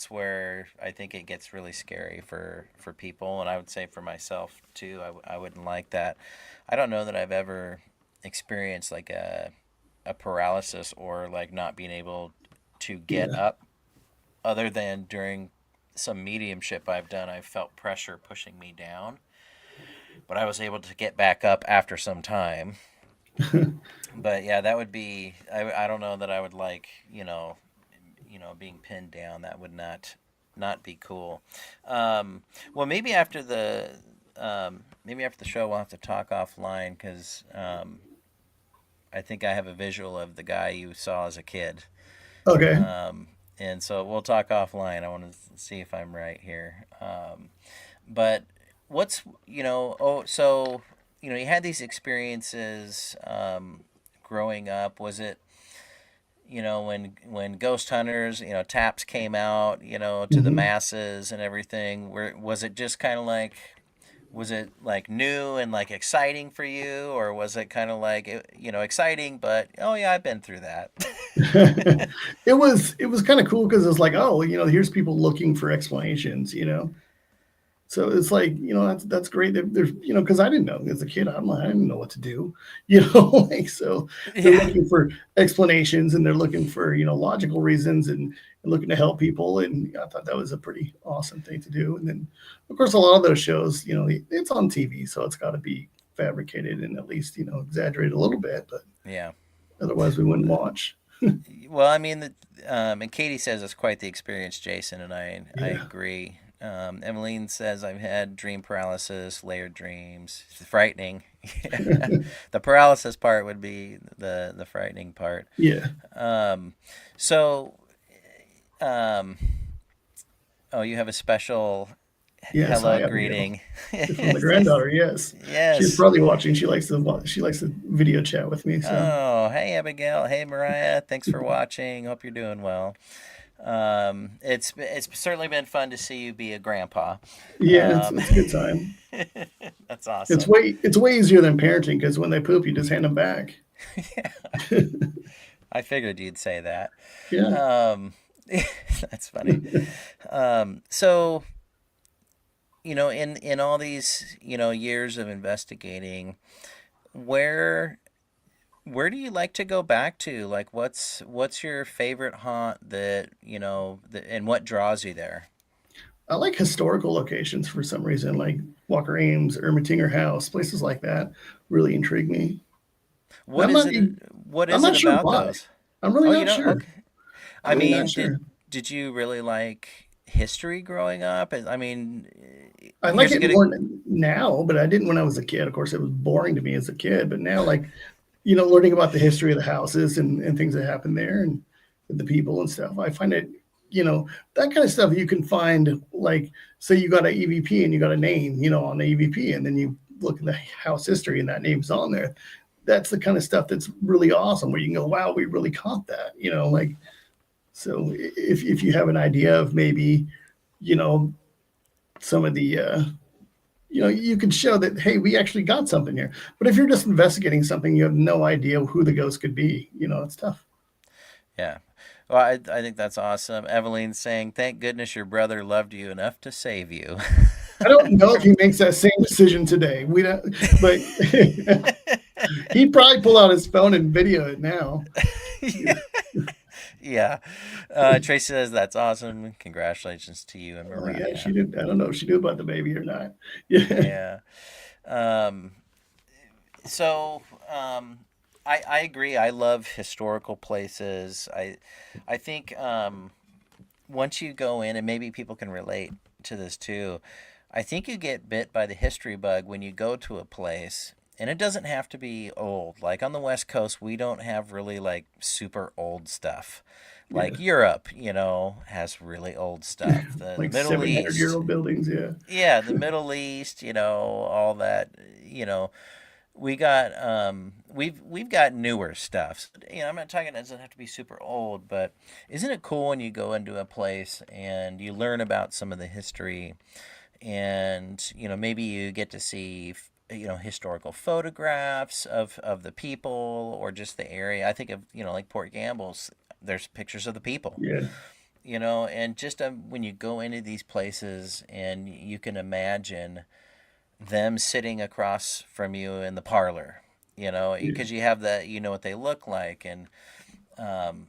where I think it gets really scary for people, and I would say for myself too. I wouldn't like that. I don't know that I've ever experienced like a paralysis or like not being able to get Yeah. up, other than during some mediumship I've done. I felt pressure pushing me down, but I was able to get back up after some time. But yeah, that would be. I don't know that I would like being pinned down. That would not be cool. Well, maybe after the show we'll have to talk offline because I think I have a visual of the guy you saw as a kid. Okay. And so we'll talk offline. I want to see if I'm right here. But what's oh, so you had these experiences growing up. Was it when ghost hunters, taps came out, to the Hmm. masses and everything? Was it just kind of like Was it like new and like exciting for you, or was it kind of like exciting, but oh yeah, I've been through that? It was kind of cool because it's like, oh, here's people looking for explanations. So it's like, that's great. There's, because I didn't know as a kid, I didn't know what to do, like, so they're Yeah. looking for explanations and they're looking for, logical reasons and looking to help people. And I thought that was a pretty awesome thing to do. And then, of course, a lot of those shows, it's on TV, so it's got to be fabricated and at least, exaggerated a little bit, but Yeah. otherwise we wouldn't watch. Well, I mean, and Katie says it's quite the experience, Jason, and I Yeah. agree. Emmeline says I've had dream paralysis, layered dreams. It's frightening. The paralysis part would be the frightening part. Yeah. Um, so, um, oh, you have a special Yes. hello Hi, Abigail. greeting. From the granddaughter, yes. She's Yes. probably watching. She likes to video chat with me. So Oh, hey Abigail. Hey Mariah. Thanks for watching. Hope you're doing well. It's certainly been fun to see you be a grandpa. yeah, it's Um, it's a good time. that's It's awesome. way easier than parenting because when they poop, you just hand them back. I figured you'd say that. Yeah. Um, that's funny. So in all these years of investigating, where where do you like to go back to? Like, what's your favorite haunt and what draws you there? I like historical locations for some reason, like Walker Ames, Ermitinger House, places like that really intrigue me. And What is it? What I'm is it not sure about why. those? I'm really Oh, you not don't? sure. Okay. I Really not mean, sure. did you really like history growing up? I mean, I like here's a it good. more now, but I didn't when I was a kid. Of course, it was boring to me as a kid. But now, like, learning about the history of the houses and things that happen there and the people and stuff, I find it, that kind of stuff you can find, like, say you got an EVP and you got a name, on the EVP, and then you look at the house history and that name's on there. That's the kind of stuff that's really awesome where you can go, wow, we really caught that, like, so if you have an idea of maybe, you know, some of the you can show that, hey, we actually got something here. But if you're just investigating something, you have no idea who the ghost could be. It's tough. Yeah. Well, I think that's awesome. Evelyn's saying, "Thank goodness your brother loved you enough to save you." I don't know if he makes that same decision today. We don't, but he'd probably pull out his phone and video it now. Yeah. Tracy says that's awesome. Congratulations to you and Oh yeah, Mariah. she did. I don't know if she knew about the baby or not. Yeah, Yeah. Um, so I agree. I love historical places. I think once you go in, and maybe people can relate to this too, I think you get bit by the history bug when you go to a place. And it doesn't have to be old. Like on the West Coast, we don't have really like super old stuff. yeah, Like Europe, has really old stuff. The like Middle 700-year East, old buildings. Yeah, yeah, the Middle East, all that, we got we've got newer stuff. I'm not talking, it doesn't have to be super old, but isn't it cool when you go into a place and you learn about some of the history, and maybe you get to see historical photographs of the people or just the area. I think of like Port Gamble's, there's pictures of the people, yeah, and just when you go into these places and you can imagine them sitting across from you in the parlor, yeah. because you have that, what they look like. And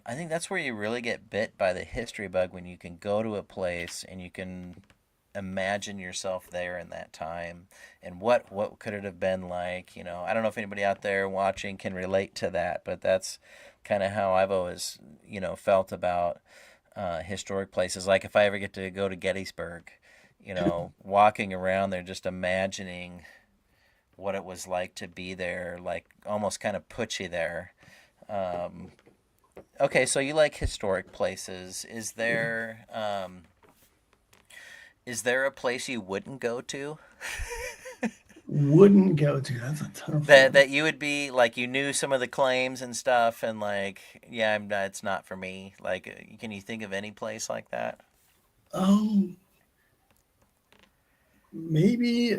I think that's where you really get bit by the history bug, when you can go to a place and you can imagine yourself there in that time, and what could it have been like. I don't know if anybody out there watching can relate to that, but that's kind of how I've always felt about historic places. Like if I ever get to go to Gettysburg, walking around there, just imagining what it was like to be there, like almost kind of put you there. Um, okay, so you like historic places. Is there a place you wouldn't go to, Wouldn't go to. That's a tough that one. that you would be like, you knew some of the claims and stuff, and like, yeah, it's not for me. Like, can you think of any place like that? Um, maybe.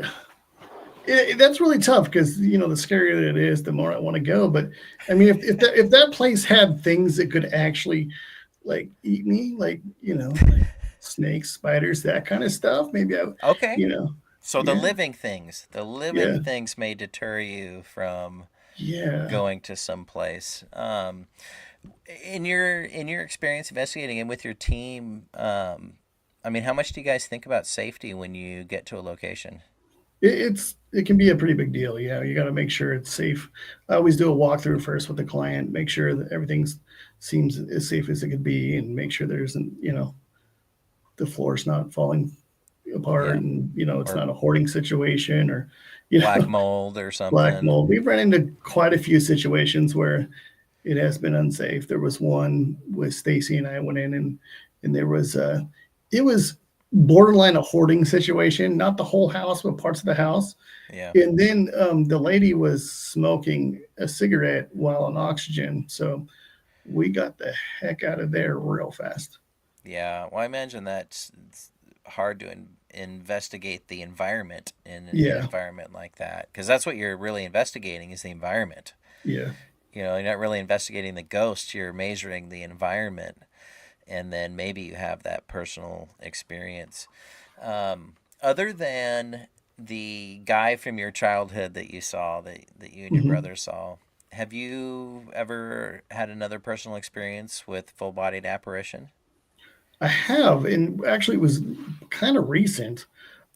That's really tough because the scarier it is, the more I want to go. But I mean, if that place had things that could actually like eat me, like like snakes, spiders, that kind of stuff, maybe Okay. you know, So yeah, the living yeah, things may deter you from yeah. going to some place. In your experience investigating and with your team, I mean, how much do you guys think about safety when you get to a location? It can be a pretty big deal. Yeah, you got to make sure it's safe. I always do a walkthrough first with the client, make sure that everything's seems as safe as it could be, and make sure there isn't the floor's not falling apart, Yeah, and it's or not a hoarding situation, or you black know mold or black something. mold. We've run into quite a few situations where it has been unsafe. There was one with Stacy and I went in, and there was it was borderline a hoarding situation, not the whole house, but parts of the house. Yeah, And then the lady was smoking a cigarette while on oxygen, so we got the heck out of there real fast. yeah. Well, I imagine that's it's hard to investigate the environment in an Yeah, environment like that, because that's what you're really investigating is the environment. yeah, You're not really investigating the ghost. You're measuring the environment, and then maybe you have that personal experience. Other than the guy from your childhood that you saw, that you and your hmm. brother saw, have you ever had another personal experience with full bodied apparition? I have, and actually, it was kind of recent.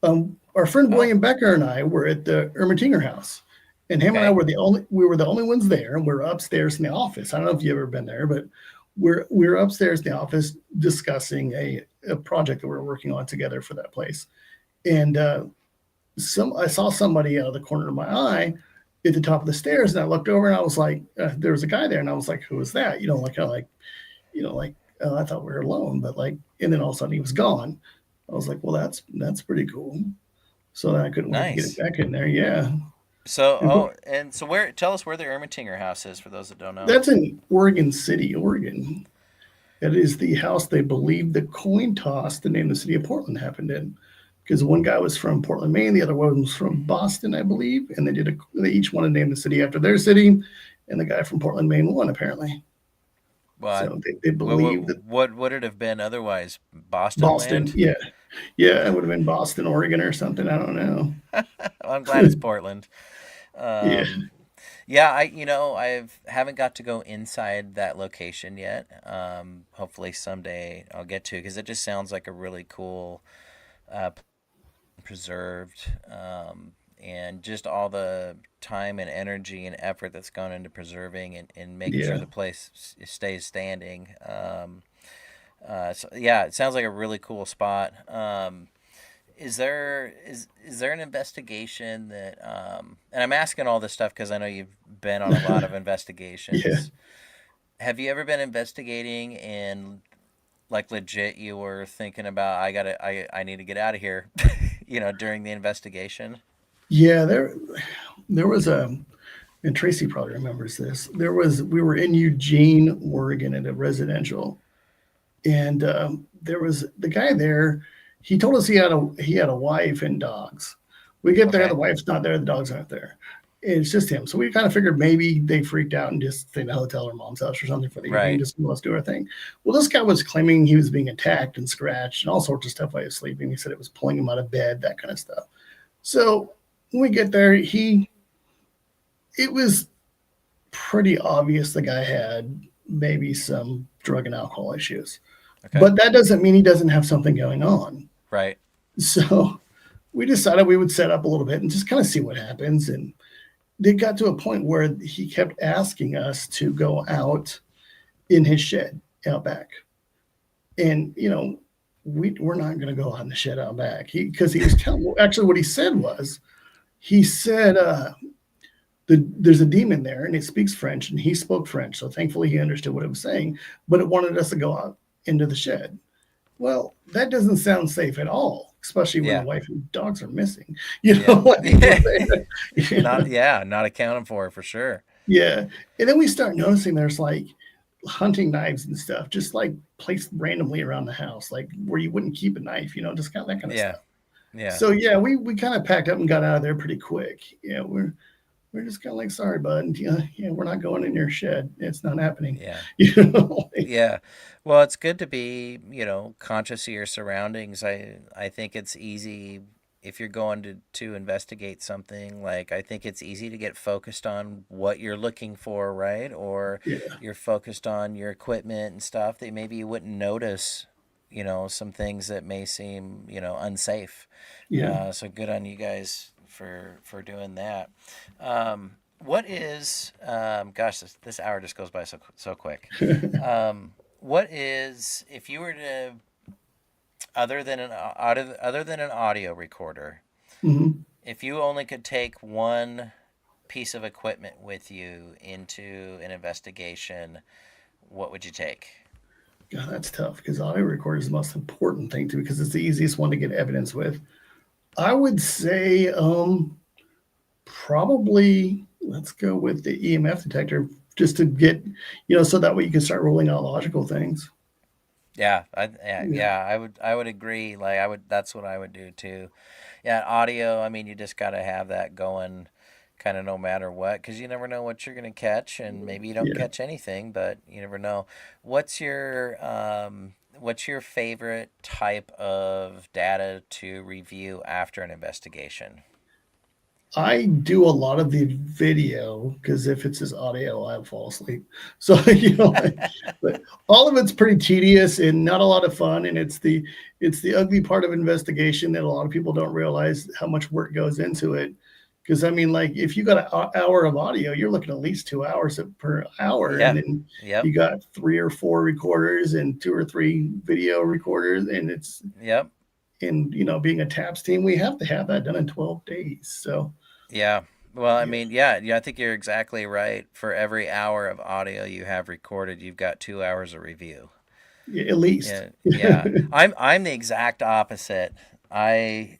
Our friend Oh, William Becker and I were at the Ermitinger house, and him and I okay. were the only ones there, and we were upstairs in the office. I don't know if you've ever been there, but we're upstairs in the office discussing a project that we are working on together for that place. And some I saw somebody out of the corner of my eye at the top of the stairs, and I looked over and I was like, there was a guy there, and I was like, who was that? Like I thought we were alone, but like, and then all of a sudden he was gone. I was like, well, that's pretty cool. So then I couldn't wait to get it Nice. back in there. Yeah, So, and and so where? Tell us where the Ermitinger house is for those that don't know. that's in Oregon City, Oregon. It is the house they believe the coin toss to name the city of Portland happened in. Because one guy was from Portland, Maine, the other one was from Boston, I believe, and they each wanted to name the city after their city, and the guy from Portland, Maine won apparently. Well, So they what believe what that what would it have been otherwise? Boston Boston, land? yeah, yeah, it would have been Boston, Oregon, or something. I don't know. Well, I'm glad it's Portland. Yeah, Um, yeah, I haven't got to go inside that location yet. Hopefully someday I'll get to because it just sounds like a really cool, uh, preserved, and just all the time and energy and effort that's gone into preserving and making sure yeah. the place stays standing. So yeah, it sounds like a really cool spot. Is there an investigation that and I'm asking all this stuff because I know you've been on a lot of Yeah. investigations. Have you ever been investigating and like legit you were thinking about I need to get out of here, during the investigation? Yeah, there was a, and Tracy probably remembers this. We were in Eugene, Oregon at a residential, and there was the guy there. He told us he had a wife and dogs. We get there, the Okay. wife's not there, the dogs aren't there. It's just him. So we kind of figured maybe they freaked out and just stayed in the hotel or mom's house or something for the evening, Right. just let's do our thing. Well, this guy was claiming he was being attacked and scratched and all sorts of stuff while he was sleeping. He said it was pulling him out of bed, that kind of stuff. So when we get there, it was pretty obvious the guy had maybe some drug and alcohol issues. Okay. But that doesn't mean he doesn't have something going on. Right. So we decided we would set up a little bit and just kind of see what happens. And it got to a point where he kept asking us to go out in his shed out back. And, we're not going to go out in the shed out back. Because he was telling, actually, what he said was, he said, there's a demon there and it speaks French and he spoke French. So thankfully he understood what it was saying, but it wanted us to go out into the shed. Well, that doesn't sound safe at all, especially when the Yeah. wife and dogs are missing. Yeah. Like we're there. Not yeah, not accounted for sure. Yeah. And then we start noticing there's like hunting knives and stuff, just like placed randomly around the house, like where you wouldn't keep a knife, just kind of that kind of Yeah. stuff. Yeah. So yeah, we kind of packed up and got out of there pretty quick. Yeah, we're just kind of like, sorry, bud. And, yeah, we're not going in your shed. It's not happening. Yeah. You know, like, Yeah. Well, it's good to be, conscious of your surroundings. I think it's easy if you're going to investigate something, like I think it's easy to get focused on what you're looking for, right? Or yeah, you're focused on your equipment and stuff that maybe you wouldn't notice, some things that may seem, unsafe. yeah. So good on you guys for doing that. What is gosh, this hour just goes by so quick. What is, if you were to, other than an audio recorder, Hmm. if you only could take one piece of equipment with you into an investigation, what would you take? God, that's tough because audio recorder is the most important thing to me because it's the easiest one to get evidence with. I would say probably let's go with the EMF detector just to get, so that way you can start rolling out logical things. Yeah, Yeah, I would agree. Like I would, that's what I would do too. Yeah, audio. I mean, you just got to have that going, kind of no matter what, because you never know what you're gonna catch, and maybe you don't yeah. catch anything, but you never know. What's your favorite type of data to review after an investigation? I do a lot of the video because if it's just audio, I'll fall asleep. So but all of it's pretty tedious and not a lot of fun. And it's the ugly part of investigation that a lot of people don't realize how much work goes into it. Because I mean, like if you got an hour of audio, you're looking at least 2 hours per hour, and Yeah. then Yep. you got 3 or 4 recorders and 2 or 3 video recorders, and it's Yep. and being a TAPS team, we have to have that done in 12 days. So Yeah. Well, I yeah. mean, yeah, I think you're exactly right. For every hour of audio you have recorded, you've got 2 hours of review. Yeah, at least. Yeah, yeah. I'm the exact opposite. I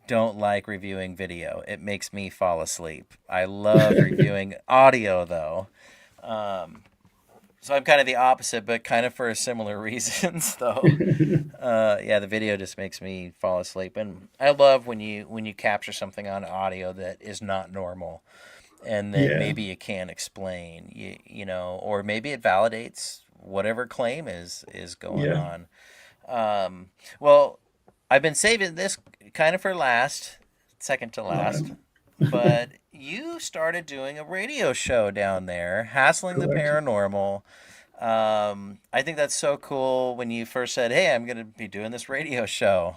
don't like reviewing video. It makes me fall asleep. I love reviewing audio though. Um, so I'm kind of the opposite, but kind of for similar reasons though. Yeah, the video just makes me fall asleep, and I love when you capture something on audio that is not normal, and that Yeah, maybe you can't explain, or maybe it validates whatever claim is going yeah. on. Well, I've been saving this kind of for last, second to All right. last, but you started doing a radio show down there, Hassling the Correct. Paranormal. I think that's so cool when you first said, "Hey, I'm going to be doing this radio show,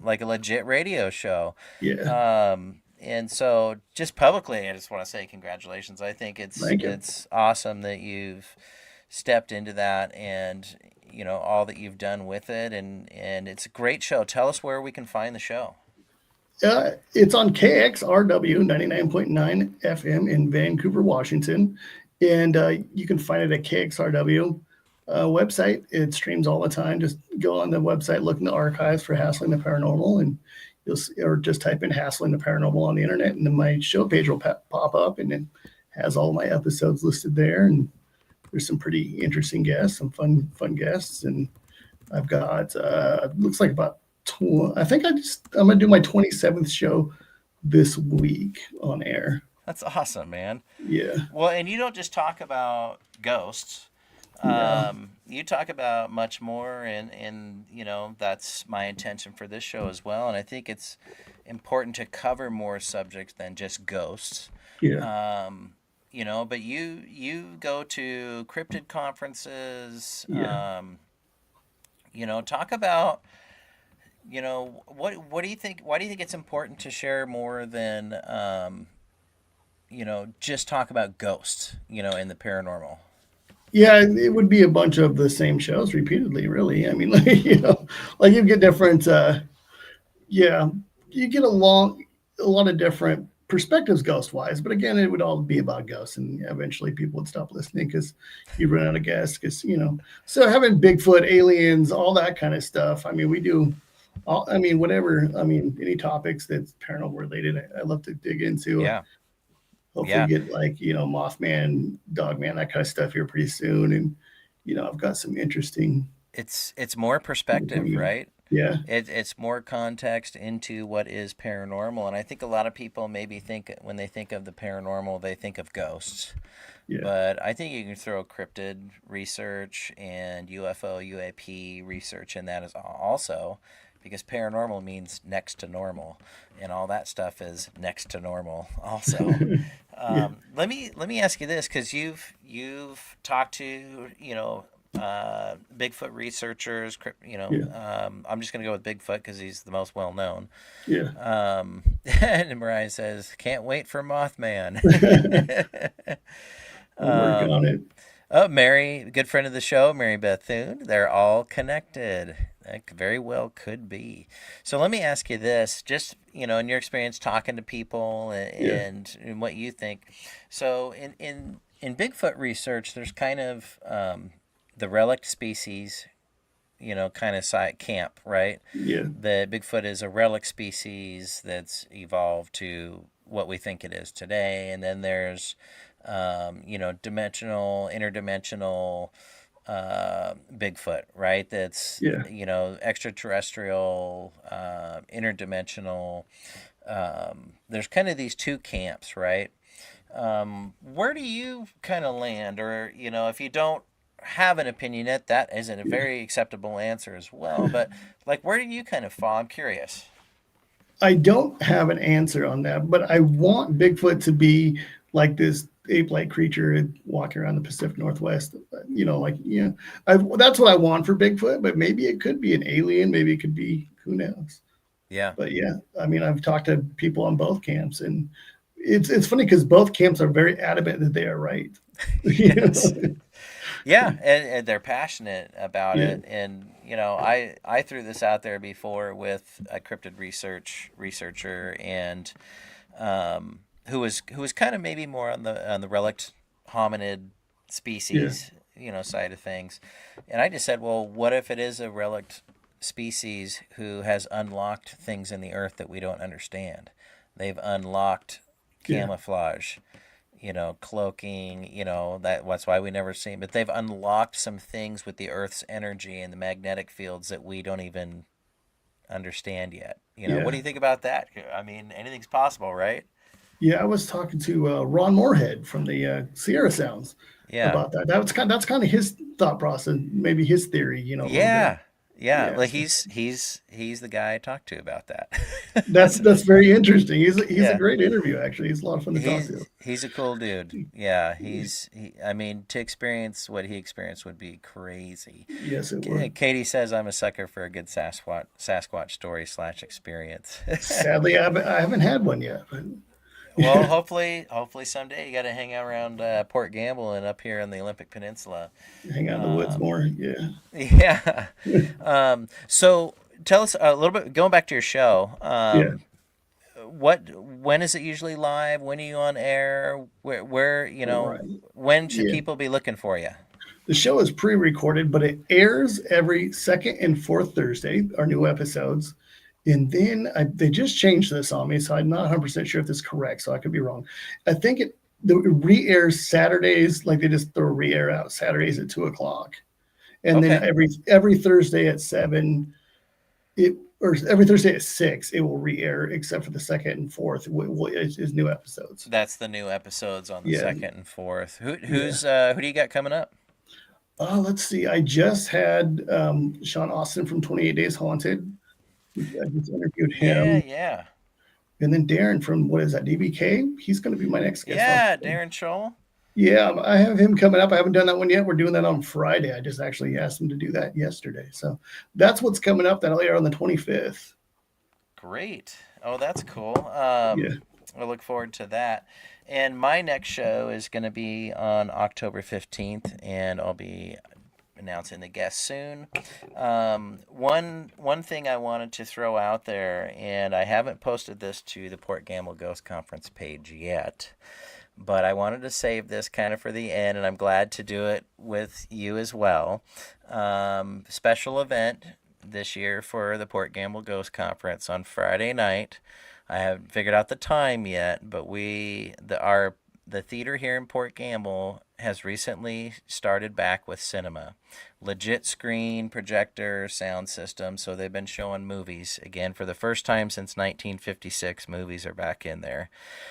like a legit radio show." Yeah. And so, just publicly, I just want to say congratulations. I think it's Thank you. it's awesome that you've stepped into that, and all that you've done with it, and it's a great show. Tell us where we can find the show. It's on KXRW 99.9 FM in Vancouver, Washington. And you can find it at KXRW website. It streams all the time. Just go on the website, look in the archives for Hassling the Paranormal, and or just type in Hassling the Paranormal on the internet, and then my show page will pop up, and it has all my episodes listed there. And there's some pretty interesting guests, some fun guests, and I've got looks like about I think I'm gonna do my 27th show this week on air. That's awesome, man. Yeah, Well, and you don't just talk about ghosts. no, You talk about much more, and that's my intention for this show as well. And I think it's important to cover more subjects than just ghosts. yeah, But you go to cryptid conferences. yeah. Talk about, what do you think? Why do you think it's important to share more than just talk about ghosts, in the paranormal? Yeah, it would be a bunch of the same shows repeatedly, really. I mean, like, like you get different, yeah, you get a lot of different perspectives ghost wise, but again, it would all be about ghosts, and eventually people would stop listening because you run out of guests. Because so having Bigfoot, aliens, all that kind of stuff. I mean, we do. I mean, whatever. I mean, any topics that's paranormal related, I love to dig into. Yeah, Hopefully, yeah. get like Mothman, Dogman, that kind of stuff here pretty soon. And I've got some interesting. It's more perspective, right? Yeah. It's more context into what is paranormal, and I think a lot of people maybe think when they think of the paranormal, they think of ghosts. Yeah. But I think you can throw cryptid research and UFO, UAP research in that as also, because paranormal means next to normal, and all that stuff is next to normal also. Yeah. Let me ask you this, because you've talked to Bigfoot researchers. Yeah. I'm just gonna go with Bigfoot because he's the most well known. Yeah. And Mariah says, "Can't wait for Mothman." We're working on it. Oh, Mary, good friend of the show, Mary Bethune. They're all connected. That very well could be. So let me ask you this, just in your experience talking to people Yeah. and what you think. So in Bigfoot research, there's kind of the relic species, kind of site camp, right? Yeah. The Bigfoot is a relic species that's evolved to what we think it is today, and then there's dimensional, interdimensional Bigfoot, right? That's Yeah. extraterrestrial, interdimensional. There's kind of these two camps, right? Where do you kind of land, or if you don't have an opinion yet, that isn't a Yeah. very acceptable answer as well. But like, where do you kind of fall? I'm curious. I don't have an answer on that, but I want Bigfoot to be like this ape-like creature walking around the Pacific Northwest. That's what I want for Bigfoot. But maybe it could be an alien. Maybe it could be, who knows. Yeah. But yeah, I mean, I've talked to people on both camps, and it's funny because both camps are very adamant that they are right. You know? Yes. Yeah, and they're passionate about Yeah. it. And I threw this out there before with a cryptid researcher, and who was kind of maybe more on the relict hominid Yeah. species side of things. And I just said, well, what if it is a relict species who has unlocked things in the earth that we don't understand? They've unlocked Yeah. camouflage, cloaking, that's why we never see them. But they've unlocked some things with the Earth's energy and the magnetic fields that we don't even understand yet. What do Yeah. you think about that? I mean, anything's possible, right? Yeah, I was talking to Ron Moorhead from the Sierra Sounds Yeah. about that. That's kind of his thought process, maybe his theory, a little bit. Yeah. Yeah. Yeah, Like so he's the guy I talked to about that. that's very interesting. He's a Yeah. great interview, actually. He's a lot of fun to talk to. He's a cool dude. Yeah, I mean, to experience what he experienced would be crazy. Yes, it would. Katie says I'm a sucker for a good Sasquatch story / experience. Sadly, I haven't had one yet, but Well, hopefully someday you got to hang out around Port Gamble and up here on the Olympic Peninsula. hang out in the woods more. Yeah. Yeah. So tell us a little bit. Going back to your show, Yeah. when is it usually live? When are you on air? Where Right. when should Yeah. people be looking for you? The show is pre-recorded, but it airs every second and fourth Thursday, our new episodes. And then they just changed this on me, so I'm not 100% sure if this is correct, so I could be wrong. I think it re-airs Saturdays, like they just throw a re-air out Saturdays at 2 o'clock. And then Okay. every Thursday at 7, or every Thursday at 6, it will re-air, except for the second and fourth is new episodes. That's the new episodes on the Yeah. second and fourth. Who Yeah. who do you got coming up? Let's see. I just had Sean Austin from 28 Days Haunted. I just interviewed Yeah, him. yeah. And then Darren from, what is that, DBK? He's going to be my next guest. Yeah, Darren Scholl. Yeah, I have him coming up. I haven't done that one yet. We're doing that on Friday. I just actually asked him to do that yesterday. So that's what's coming up. That'll air on the 25th. Great. Oh, that's cool. Yeah. I look forward to that. And my next show is going to be on October 15th, and I'll be announcing the guest soon. One thing I wanted to throw out there, and I haven't posted this to the Port Gamble Ghost Conference page yet, but I wanted to save this kind of for the end, and I'm glad to do it with you as well. Special event this year for the Port Gamble Ghost Conference on Friday night. I haven't figured out the time yet, but our the theater here in Port Gamble has recently started back with cinema. Legit screen, projector, sound system. So they've been showing movies again for the first time since 1956. Movies are back in there.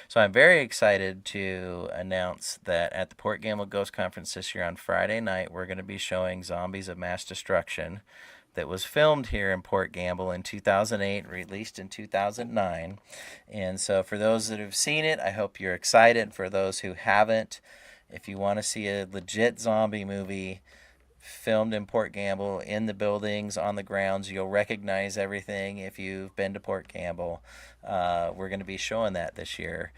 So I'm very excited to announce that at the Port Gamble Ghost Conference this year on Friday night, we're going to be showing Zombies of Mass Destruction that was filmed here in Port Gamble in 2008, released in 2009. And so for those that have seen it, I hope you're excited. For those who haven't, if you want to see a legit zombie movie filmed in Port Gamble, in the buildings, on the grounds, you'll recognize everything if you've been to Port Gamble. We're going to be showing that this year.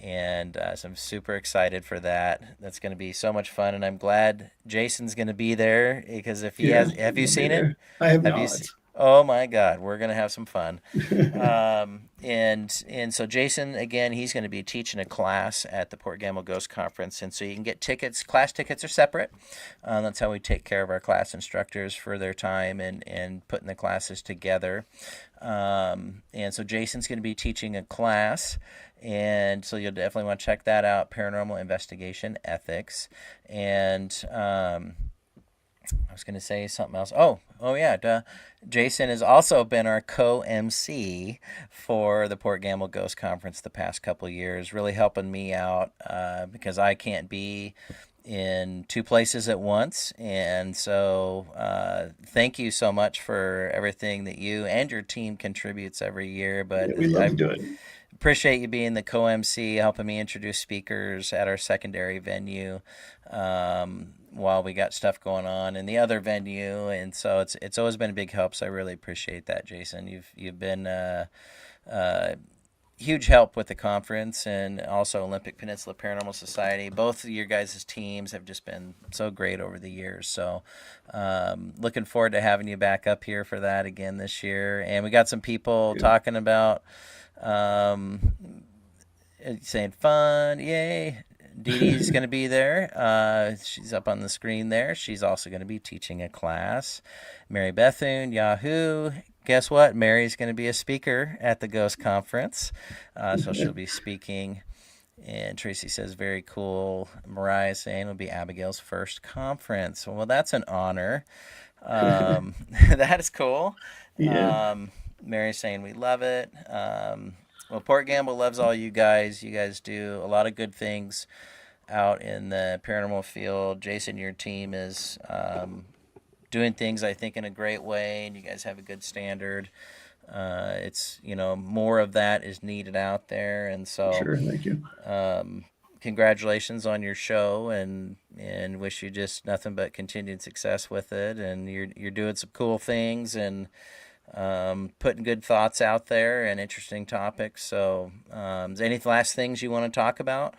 And so I'm super excited for that. That's going to be so much fun, and I'm glad Jason's going to be there because if he Yeah, have you I'll be seen it? there. I have Have you not. seen? Oh my God, we're going to have some fun. And so Jason, again, he's going to be teaching a class at the Port Gamble Ghost Conference, and so you can get tickets. Class tickets are separate. That's how we take care of our class instructors for their time and putting the classes together. And so Jason's going to be teaching a class. And so you'll definitely want to check that out, Paranormal Investigation Ethics. And I was going to say something else. Oh yeah, duh. Jason has also been our co-MC for the Port Gamble Ghost Conference the past couple of years, really helping me out because I can't be in two places at once. And so thank you so much for everything that you and your team contributes every year. But Yeah, we love to do it. appreciate you being the co-MC, helping me introduce speakers at our secondary venue while we got stuff going on in the other venue, and so it's always been a big help. So I really appreciate that, Jason. You've been huge help with the conference and also Olympic Peninsula Paranormal Society. Both of your guys' teams have just been so great over the years. So looking forward to having you back up here for that again this year. And we got some people talking about saying fun, yay. Dee Dee's going to be there. She's up on the screen there. She's also going to be teaching a class. Mary Bethune, Yahoo. Guess what? Mary's going to be a speaker at the Ghost Conference. So she'll be speaking. And Tracy says, very cool. Mariah saying it'll be Abigail's first conference. Well, that's an honor. That is cool. Yeah. Mary's saying we love it. Well, Port Gamble loves all you guys. You guys do a lot of good things out in the paranormal field. Jason, your team is doing things, I think, in a great way, and you guys have a good standard. It's, more of that is needed out there. And so Sure, thank you. Congratulations on your show, and wish you just nothing but continued success with it. And you're doing some cool things and putting good thoughts out there and interesting topics. So is there any last things you want to talk about?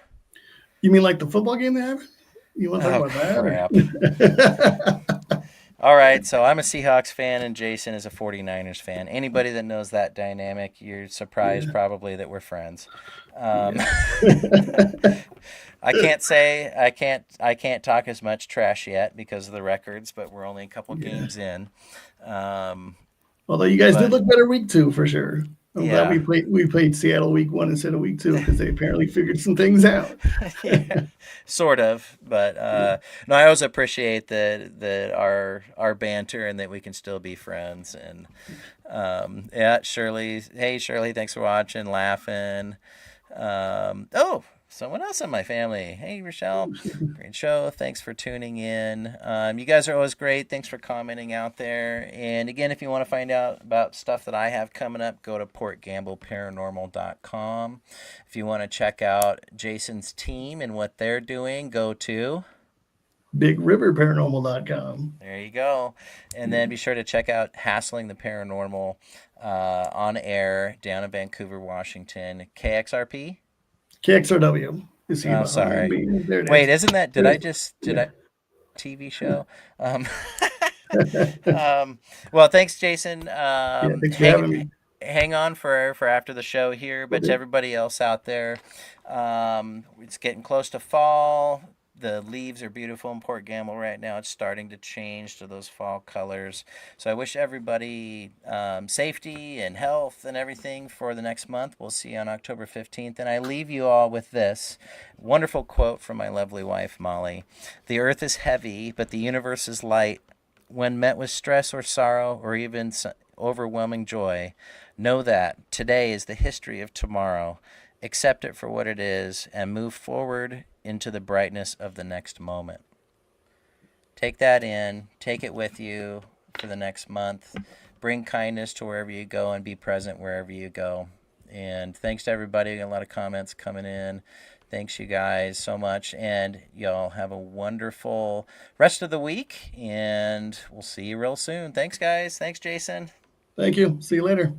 You mean like the football game they have? You want to talk about crap. that? All right, so I'm a Seahawks fan and Jason is a 49ers fan. Anybody that knows that dynamic, you're surprised probably that we're friends. I can't talk as much trash yet because of the records, but we're only a couple games in. Although you guys did look better week 2 for sure. I'm glad Yeah. we played Seattle week 1 instead of week 2 because they apparently figured some things out. Yeah, sort of, but no, I always appreciate that our banter and that we can still be friends. And Shirley, hey Shirley, thanks for watching, laughing. Someone else in my family. Hey Rochelle, great show. Thanks for tuning in. You guys are always great. Thanks for commenting out there. And again, if you want to find out about stuff that I have coming up, go to portgambleparanormal.com. If you want to check out Jason's team and what they're doing, go to BigRiverParanormal.com. There you go. And then be sure to check out Hassling the Paranormal on air down in Vancouver, Washington. KXRP? KXRW. Oh, sorry. There it Wait, is. isn't that, did I TV show? Well, thanks, Jason. Thanks for having me. Hang on for after the show here, but to everybody else out there, it's getting close to fall. The leaves are beautiful in Port Gamble right now. It's starting to change to those fall colors. So I wish everybody safety and health and everything for the next month. We'll see you on October 15th. And I leave you all with this wonderful quote from my lovely wife, Molly. The earth is heavy, but the universe is light. When met with stress or sorrow or even overwhelming joy, know that today is the history of tomorrow. Accept it for what it is and move forward into the brightness of the next moment. Take that in, take it with you for the next month. Bring kindness to wherever you go and be present wherever you go. And thanks to everybody. A lot of comments coming in. Thanks, you guys, so much. And y'all have a wonderful rest of the week. And we'll see you real soon. Thanks, guys. Thanks, Jason. Thank you. See you later.